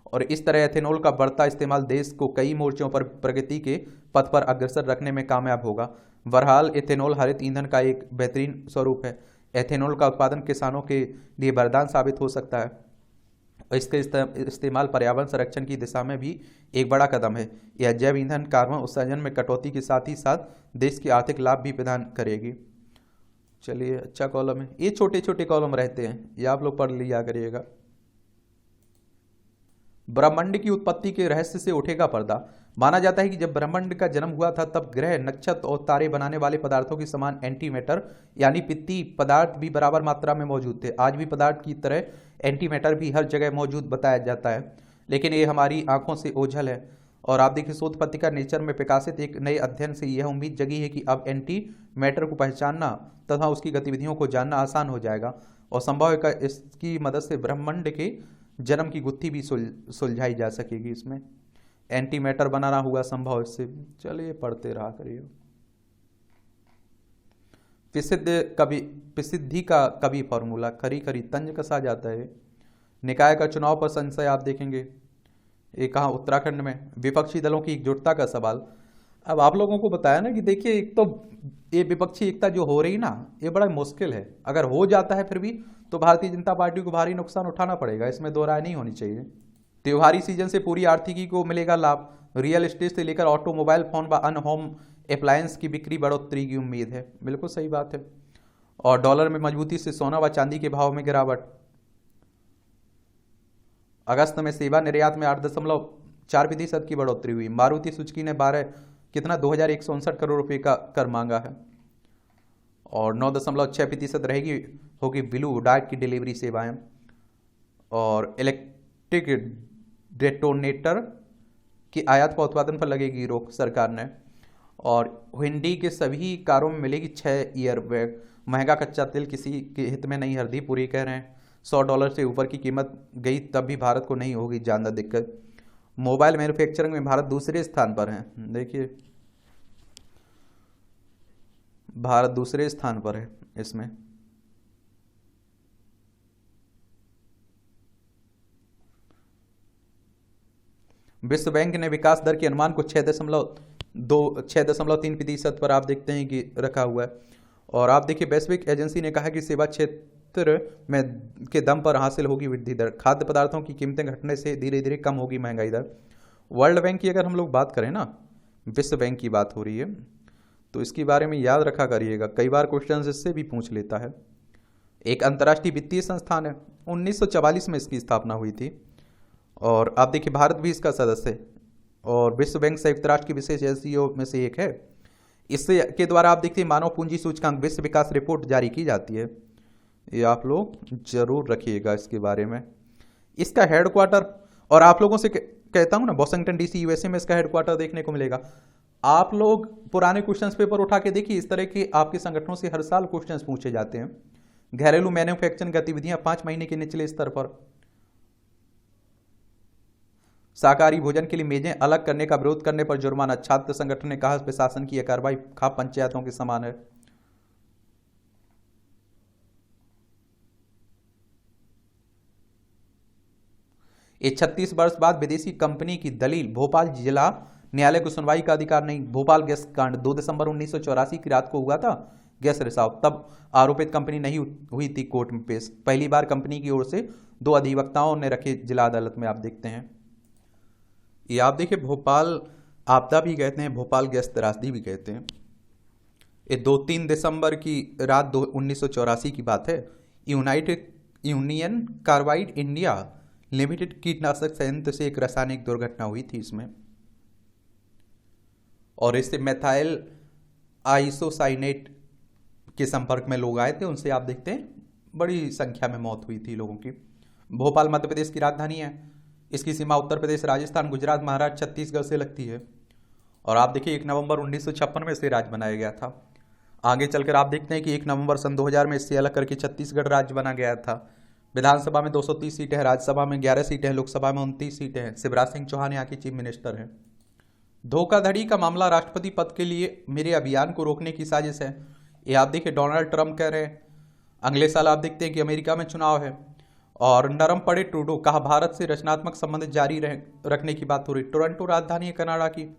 और इस तरह एथेनॉल का बढ़ता इस्तेमाल देश को कई मोर्चों पर प्रगति के पथ पर अग्रसर रखने में कामयाब होगा। बहरहाल एथेनॉल हरित ईंधन का एक बेहतरीन स्वरूप है। एथेनॉल का उत्पादन किसानों के लिए वरदान साबित हो सकता है और इसके इस्तेमाल पर्यावरण संरक्षण की दिशा में भी एक बड़ा कदम है। यह जैव ईंधन कार्बन उत्सर्जन में कटौती के साथ ही साथ देश के आर्थिक लाभ भी प्रदान करेगी। चलिए, अच्छा कॉलम है। ये छोटे छोटे कॉलम रहते हैं, ये आप लोग पढ़ लिया करिएगा। ब्रह्मांड की उत्पत्ति के रहस्य से उठेगा पर्दा। माना जाता है कि जब ब्रह्मांड का जन्म हुआ था तब ग्रह, नक्षत्र और तारे बनाने वाले पदार्थों के समान एंटीमैटर यानी पित्ती पदार्थ भी बराबर मात्रा में मौजूद थे। आज भी पदार्थ की तरह एंटीमैटर भी हर जगह मौजूद बताया जाता है, लेकिन ये हमारी आंखों से ओझल है। और आप देखिए, शोध पत्रिका नेचर में प्रकाशित एक नए अध्ययन से यह उम्मीद जगी है कि अब एंटी मैटर को पहचानना तथा उसकी गतिविधियों को जानना आसान हो जाएगा और संभव है कि इसकी मदद से ब्रह्मांड के जन्म की गुत्थी भी सुलझाई जा सकेगी। इसमें एंटी मैटर बनाना हुआ संभव इससे। चलिए, पढ़ते रहा करिए। प्रसिद्धि का कवि फॉर्मूला। खरी खरी तंज कसा जाता है। निकाय का चुनाव पर संशय आप देखेंगे, ये कहा उत्तराखंड में। विपक्षी दलों की एकजुटता का सवाल। अब आप लोगों को बताया ना कि देखिए, एक तो ये विपक्षी एकता जो हो रही ना, ये बड़ा मुश्किल है। अगर हो जाता है फिर भी तो भारतीय जनता पार्टी को भारी नुकसान उठाना पड़ेगा, इसमें दो राय नहीं होनी चाहिए। त्योहारी सीजन से पूरी आर्थिकी को मिलेगा लाभ। रियल एस्टेट से लेकर ऑटोमोबाइल, फोन व अन्य होम अप्लायंस की बिक्री बढ़ोतरी की उम्मीद है। बिल्कुल सही बात है। और डॉलर में मजबूती से सोना व चांदी के भाव में गिरावट। अगस्त में सेवा निर्यात में 8.4% की बढ़ोतरी हुई। मारुति सुजुकी ने 2159 करोड़ रुपए का कर मांगा है। और 9.6% रहेगी होगी ब्लू डार्क की डिलीवरी सेवाएं। और इलेक्ट्रिक डेटोनेटर की आयात व उत्पादन पर लगेगी रोक सरकार ने। और हिंडी के सभी कारों में मिलेगी 6 ईयरबैग। महंगा कच्चा तेल किसी के हित में नहीं, हरदी पूरी कह रहे हैं। $100 से ऊपर की कीमत गई तब भी भारत को नहीं होगी जानदार दिक्कत। मोबाइल मैन्युफैक्चरिंग में भारत दूसरे स्थान पर है। देखिए, भारत दूसरे स्थान पर है इसमें। विश्व बैंक ने विकास दर के अनुमान को 6.3% पर आप देखते हैं कि रखा हुआ है। और आप देखिए वैश्विक एजेंसी ने कहा कि सेवा क्षेत्र में के दम पर हासिल होगी वृद्धि दर, खाद्य पदार्थों की कीमतें घटने से धीरे धीरे कम होगी महंगाई दर। वर्ल्ड बैंक की अगर हम लोग बात करें ना, विश्व बैंक की बात हो रही है, तो इसके बारे में याद रखा करिएगा, कई बार क्वेश्चन इससे भी पूछ लेता है। एक अंतर्राष्ट्रीय वित्तीय संस्थान है, 1944 में इसकी स्थापना हुई थी। और आप देखिए भारत भी इसका सदस्य है, और विश्व बैंक संयुक्त राष्ट्र की विशेष एजेंसियों में से एक है। इससे के द्वारा आप देखते हैं मानव पूंजी सूचकांक विश्व विकास रिपोर्ट जारी की जाती है। ये आप लोग जरूर रखिएगा इसके बारे में। इसका हेडक्वार्टर, और आप लोगों से कहता हूं ना, वॉशिंगटन डीसी यूएसए में इसका हेडक्वार्टर देखने को मिलेगा। आप लोग पुराने क्वेश्चंस पेपर उठा के देखिए, इस तरह के आपके संगठनों से हर साल क्वेश्चंस पूछे जाते हैं। घरेलू मैन्युफैक्चरिंग गतिविधियां 5 महीने के निचले स्तर पर, शाकाहारी भोजन के लिए मेजें अलग करने का विरोध करने पर जुर्माना, छात्र संगठन ने कहा प्रशासन की यह कार्रवाई खाप पंचायतों के समान है। ये 36 वर्ष बाद विदेशी कंपनी की दलील, भोपाल जिला न्यायालय को सुनवाई का अधिकार नहीं। भोपाल गैस कांड 2 दिसंबर 1984 की रात को हुआ था गैस रिसाव, तब आरोपित कंपनी नहीं हुई थी कोर्ट में पेश। पहली बार कंपनी की ओर से 2 अधिवक्ताओं ने रखे जिला अदालत में, आप देखते हैं। ये आप देखिए भोपाल आपदा भी कहते हैं, भोपाल गैस त्रासदी भी कहते हैं। ये 2-3 दिसंबर की रात 1984 की बात है। United union carbide India limited कीटनाशक संयंत्र से एक रासायनिक दुर्घटना हुई थी इसमें, और इससे मेथाइल आइसोसाइनेट के संपर्क में लोग आए थे, उनसे आप देखते हैं बड़ी संख्या में मौत हुई थी लोगों की। भोपाल मध्य प्रदेश की राजधानी है, इसकी सीमा उत्तर प्रदेश, राजस्थान, गुजरात, महाराष्ट्र, छत्तीसगढ़ से लगती है। और आप देखिए 1 नवंबर 1956 में इसे राज्य बनाया गया था। आगे चलकर आप देखते हैं कि 1 नवंबर सन 2000 में इससे अलग करके छत्तीसगढ़ राज्य बना गया था। विधानसभा में 230 सीटें हैं, राज्यसभा में 11 सीटें हैं, लोकसभा में 29 सीटें हैं। शिवराज सिंह चौहान यहाँ के चीफ मिनिस्टर हैं। धोखाधड़ी का मामला, राष्ट्रपति पद के लिए मेरे अभियान को रोकने की साजिश है, ये आप देखिए डोनाल्ड ट्रंप कह रहे हैं। अगले साल आप देखते हैं कि अमेरिका में चुनाव है। और नरम पड़े ट्रूडो, कहा भारत से रचनात्मक संबंध जारी रखने की बात हो रही। टोरंटो राजधानी है कनाडा की।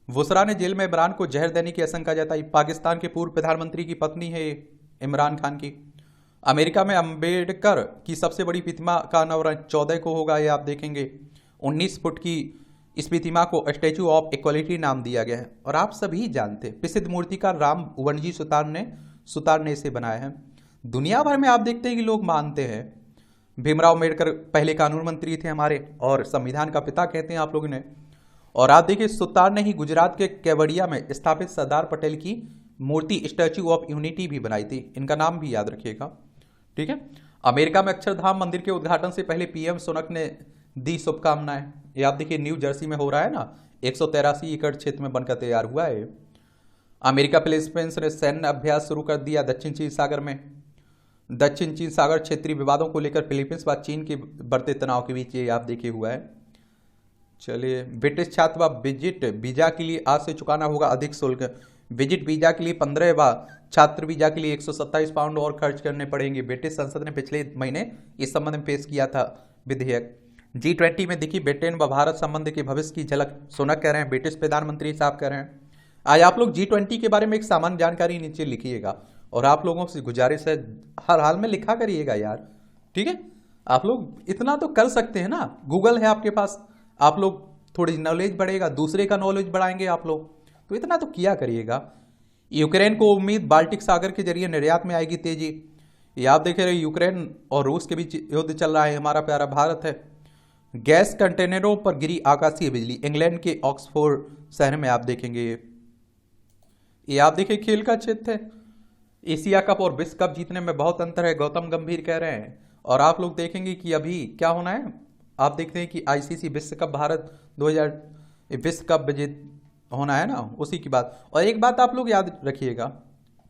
वुसरा ने जेल में इमरान को जहर देने की आशंका जताई। पाकिस्तान के पूर्व प्रधानमंत्री की पत्नी है इमरान खान की। अमेरिका में अंबेडकर की सबसे बड़ी प्रतिमा का अनावरण 14 को होगा, ये आप देखेंगे। 19 फुट की इस प्रतिमा को स्टैचू ऑफ इक्वलिटी नाम दिया गया है। और आप सभी जानते हैं प्रसिद्ध मूर्तिकार राम वनजी सुतार ने इसे बनाया है। दुनिया भर में आप देखते हैं कि लोग मानते हैं। भीमराव अम्बेडकर पहले कानून मंत्री थे हमारे, और संविधान का पिता कहते हैं आप लोगों ने। और आप देखिए सुतार ने ही गुजरात के केवड़िया में स्थापित सरदार पटेल की मूर्ति स्टैचू ऑफ यूनिटी भी बनाई थी। इनका नाम भी याद रखिएगा, ठीक है। अमेरिका में अक्षरधाम मंदिर के उद्घाटन से पहले पीएम सुनक ने दी शुभकामनाएं। ये आप देखिए न्यू जर्सी में हो रहा है ना, 183 एकड़ क्षेत्र में बनकर तैयार हुआ है। अमेरिका फिलीपींस ने सैन्य अभ्यास शुरू कर दिया दक्षिण चीन सागर में। दक्षिण चीन सागर क्षेत्रीय विवादों को लेकर फिलीपींस व चीन के बढ़ते तनाव के बीच ये आप देखे हुआ है। चलिए, ब्रिटिश छात्र व विजिट वीजा के लिए आज से चुकाना होगा अधिक शुल्क। विजिट वीजा के लिए 15 व छात्र वीजा के लिए 127 पाउंड और खर्च करने पड़ेंगे। ब्रिटिश संसद ने पिछले महीने इस संबंध में पेश किया था विधेयक। G20 में दिखी ब्रिटेन व भारत संबंध के भविष्य की झलक, सुनक कह रहे हैं, ब्रिटिश प्रधानमंत्री साहब कह रहे हैं। आज आप लोग G20 के बारे में एक सामान्य जानकारी नीचे लिखिएगा, और आप लोगों से गुजारिश है हर हाल में लिखा करिएगा यार, ठीक है। आप लोग इतना तो कर सकते हैं ना, गूगल है आपके पास, आप लोग थोड़ी नॉलेज बढ़ेगा, दूसरे का नॉलेज बढ़ाएंगे आप लोग, तो इतना तो किया करिएगा। यूक्रेन को उम्मीद बाल्टिक सागर के जरिए निर्यात में आएगी तेजी। ये आप देख रहे यूक्रेन और रूस के बीच युद्ध चल रहा है, हमारा प्यारा भारत है। गैस कंटेनरों पर गिरी आकाशीय बिजली, इंग्लैंड के ऑक्सफोर्ड शहर में आप देखेंगे। ये आप देखिए खेल का क्षेत्र है। एशिया कप और विश्व कप जीतने में बहुत अंतर है, गौतम गंभीर कह रहे हैं। और आप लोग देखेंगे कि अभी क्या होना है, आप देखते हैं कि आईसीसी विश्व कप भारत 2000 विश्व कप विजेत होना है ना, उसी की बात। और एक बात आप लोग याद रखिएगा,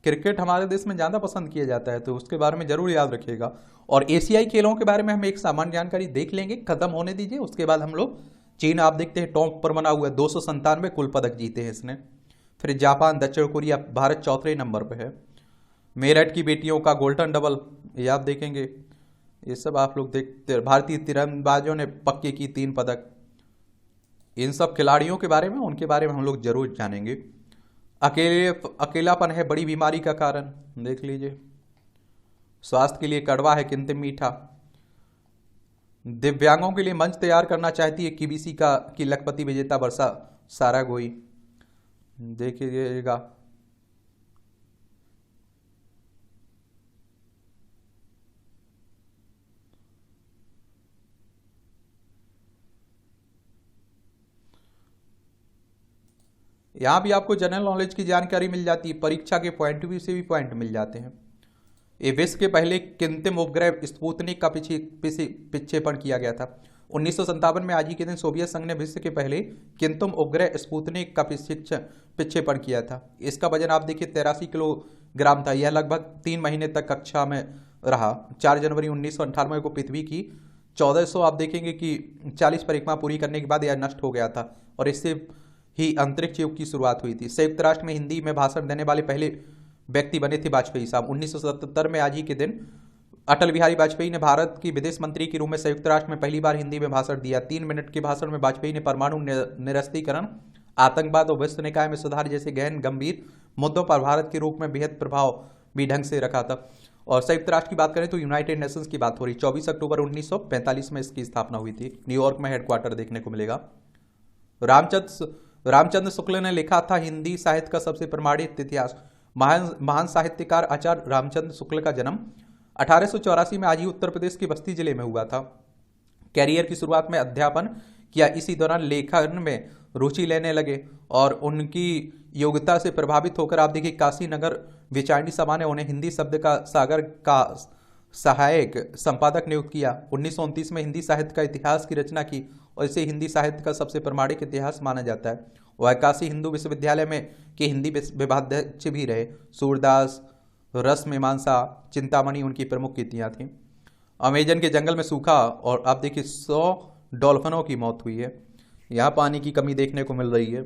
क्रिकेट हमारे देश में ज़्यादा पसंद किया जाता है, तो उसके बारे में जरूर याद रखिएगा। और एशियाई खेलों के बारे में हम एक सामान्य जानकारी देख लेंगे, खत्म होने दीजिए, उसके बाद हम लोग चीन आप देखते हैं टॉप पर बना हुआ है, 297 कुल पदक जीते हैं इसने। फिर जापान, दक्षिण कोरिया, भारत चौथे नंबर पर है। मेरठ की बेटियों का गोल्डन डबल, ये आप देखेंगे, ये सब आप लोग देखते हैं। भारतीय तीरंदाजों ने पक्के की 3 पदक। इन सब खिलाड़ियों के बारे में, उनके बारे में हम लोग जरूर जानेंगे। अकेलापन है बड़ी बीमारी का कारण, देख लीजिए। स्वास्थ्य के लिए कड़वा है किंतु मीठा। दिव्यांगों के लिए मंच तैयार करना चाहती है केबीसी की लखपति विजेता वर्षा सारागोई, देखिएगा। यहाँ भी आपको जनरल नॉलेज की जानकारी मिल जाती है, परीक्षा के पॉइंट व्यू से भी पॉइंट मिल जाते हैं। ये विश्व के पहले कृत्रिम उपग्रह स्पुतनिक का पिछेपण किया गया था 1957 में। आज ही के दिन सोवियत संघ ने विश्व के पहले कृत्रिम उपग्रह स्पुतनिक का पिछेपण किया था। इसका वजन आप देखिए 83 किलोग्राम था। यह लगभग 3 महीने तक कक्षा में रहा। 4 जनवरी 1998 को पृथ्वी की 1400 आप देखेंगे कि 40 परिक्रमा पूरी करने के बाद यह नष्ट हो गया था और इससे ही अंतरिक्ष युग की शुरुआत हुई थी। संयुक्त राष्ट्र में हिंदी में भाषण देने वाले पहले व्यक्ति बने थे वाजपेयी साहब। 1977 में आज ही के दिन अटल बिहारी वाजपेयी ने भारत की विदेश मंत्री के रूप में संयुक्त राष्ट्र में पहली बार हिंदी में भाषण दिया। 3 मिनट के भाषण में वाजपेयी ने परमाणु निरस्त्रीकरण, आतंकवाद और विश्व निकाय में सुधार जैसे गहन गंभीर मुद्दों पर भारत के रूप में बेहद प्रभाव भी ढंग से रखा था। और संयुक्त राष्ट्र की बात करें तो यूनाइटेड नेशंस की बात हो रही। 24 अक्टूबर 1945 में इसकी स्थापना हुई थी। न्यूयॉर्क में हेडक्वार्टर देखने को मिलेगा। रामचंद्र शुक्ल ने लिखा था हिंदी साहित्य का सबसे प्रमाणित इतिहास। महान साहित्यकार आचार्य रामचंद्र शुक्ल का जन्म 1884 में आज ही उत्तर प्रदेश के बस्ती जिले में हुआ था। कैरियर की शुरुआत में अध्यापन किया। इसी दौरान लेखन में रुचि लेने लगे और उनकी योग्यता से प्रभावित होकर आप देखिए काशी नगर विचारणी सभा ने उन्हें हिंदी शब्द का सागर का सहायक संपादक नियुक्त किया। 1929 में हिंदी साहित्य का इतिहास की रचना की और इसे हिंदी साहित्य का सबसे प्रमाणिक इतिहास माना जाता है। वह काशी हिंदू विश्वविद्यालय में के हिंदी विभागाध्यक्ष भी रहे। सूरदास, रस मीमांसा, चिंतामणि उनकी प्रमुख कृतियां थीं। अमेजन के जंगल में सूखा और आप देखिए 100 डॉल्फिनों की मौत हुई है। यहाँ पानी की कमी देखने को मिल रही है।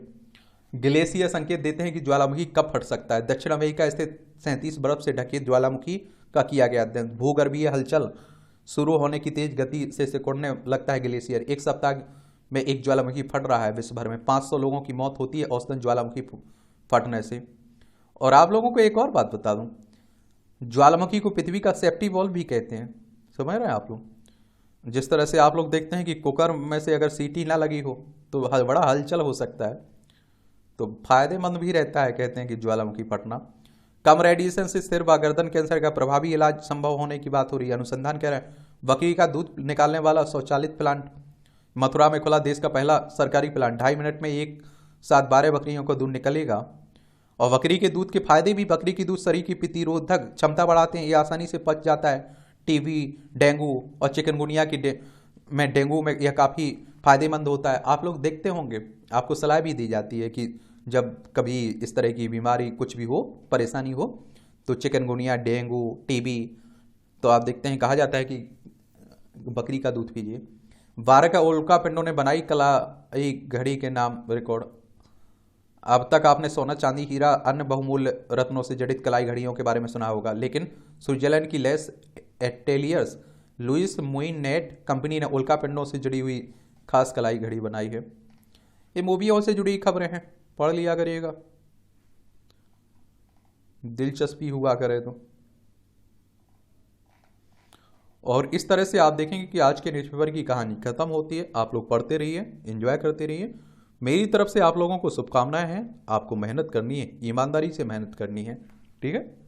ग्लेशियर संकेत देते हैं कि ज्वालामुखी कब फट सकता है। दक्षिण अमेरिका स्थित 37 बर्फ से ढके ज्वालामुखी का किया गया अध्ययन। भूगर्भीय हलचल शुरू होने की तेज गति से सिकुड़ने लगता है ग्लेशियर। एक सप्ताह में एक ज्वालामुखी फट रहा है। विश्व भर में 500 लोगों की मौत होती है औसतन ज्वालामुखी फटने से। और आप लोगों को एक और बात बता दूं, ज्वालामुखी को पृथ्वी का सेफ्टी वॉल्व भी कहते हैं। समझ रहे हैं आप लोग। जिस तरह से आप लोग देखते हैं कि कुकर में से अगर सीटी ना लगी हो तो बड़ा हलचल हो सकता है, तो फायदेमंद भी रहता है। कहते हैं कि ज्वालामुखी फटना। कम रेडिएशन से सिर व गर्दन कैंसर का प्रभावी इलाज संभव होने की बात हो रही है। अनुसंधान कह रहे हैं बकरी का दूध निकालने वाला स्वचालित प्लांट मथुरा में खुला। देश का पहला सरकारी प्लांट। 2.5 मिनट में एक साथ 12 बकरियों का दूध निकलेगा। और बकरी के दूध के फायदे भी। बकरी की दूध शरीर की प्रतिरोधक क्षमता बढ़ाते हैं। ये आसानी से पच जाता है। टीबी, डेंगू और चिकनगुनिया में डेंगू में यह काफ़ी फायदेमंद होता है। आप लोग देखते होंगे, आपको सलाह भी दी जाती है कि जब कभी इस तरह की बीमारी कुछ भी हो, परेशानी हो, तो चिकनगुनिया, डेंगू, टीबी, तो आप देखते हैं कहा जाता है कि बकरी का दूध पीजिए। 12 का उल्का पिंडों ने बनाई कलाई घड़ी के नाम रिकॉर्ड। अब तक आपने सोना, चांदी, हीरा, अन्य बहुमूल्य रत्नों से जड़ित कलाई घड़ियों के बारे में सुना होगा, लेकिन स्विट्जरलैंड की लेस एटेलियर्स लुइस मुइनेट कंपनी ने उल्का पिंडों से जुड़ी हुई खास कलाई घड़ी बनाई है। ये मूवियों से जुड़ी खबरें हैं, पढ़ लिया करिएगा, दिलचस्पी हुआ करे तो। और इस तरह से आप देखेंगे कि आज के न्यूज़पेपर की कहानी खत्म होती है। आप लोग पढ़ते रहिए, एंजॉय करते रहिए। मेरी तरफ से आप लोगों को शुभकामनाएं हैं। आपको मेहनत करनी है, ईमानदारी से मेहनत करनी है, ठीक है।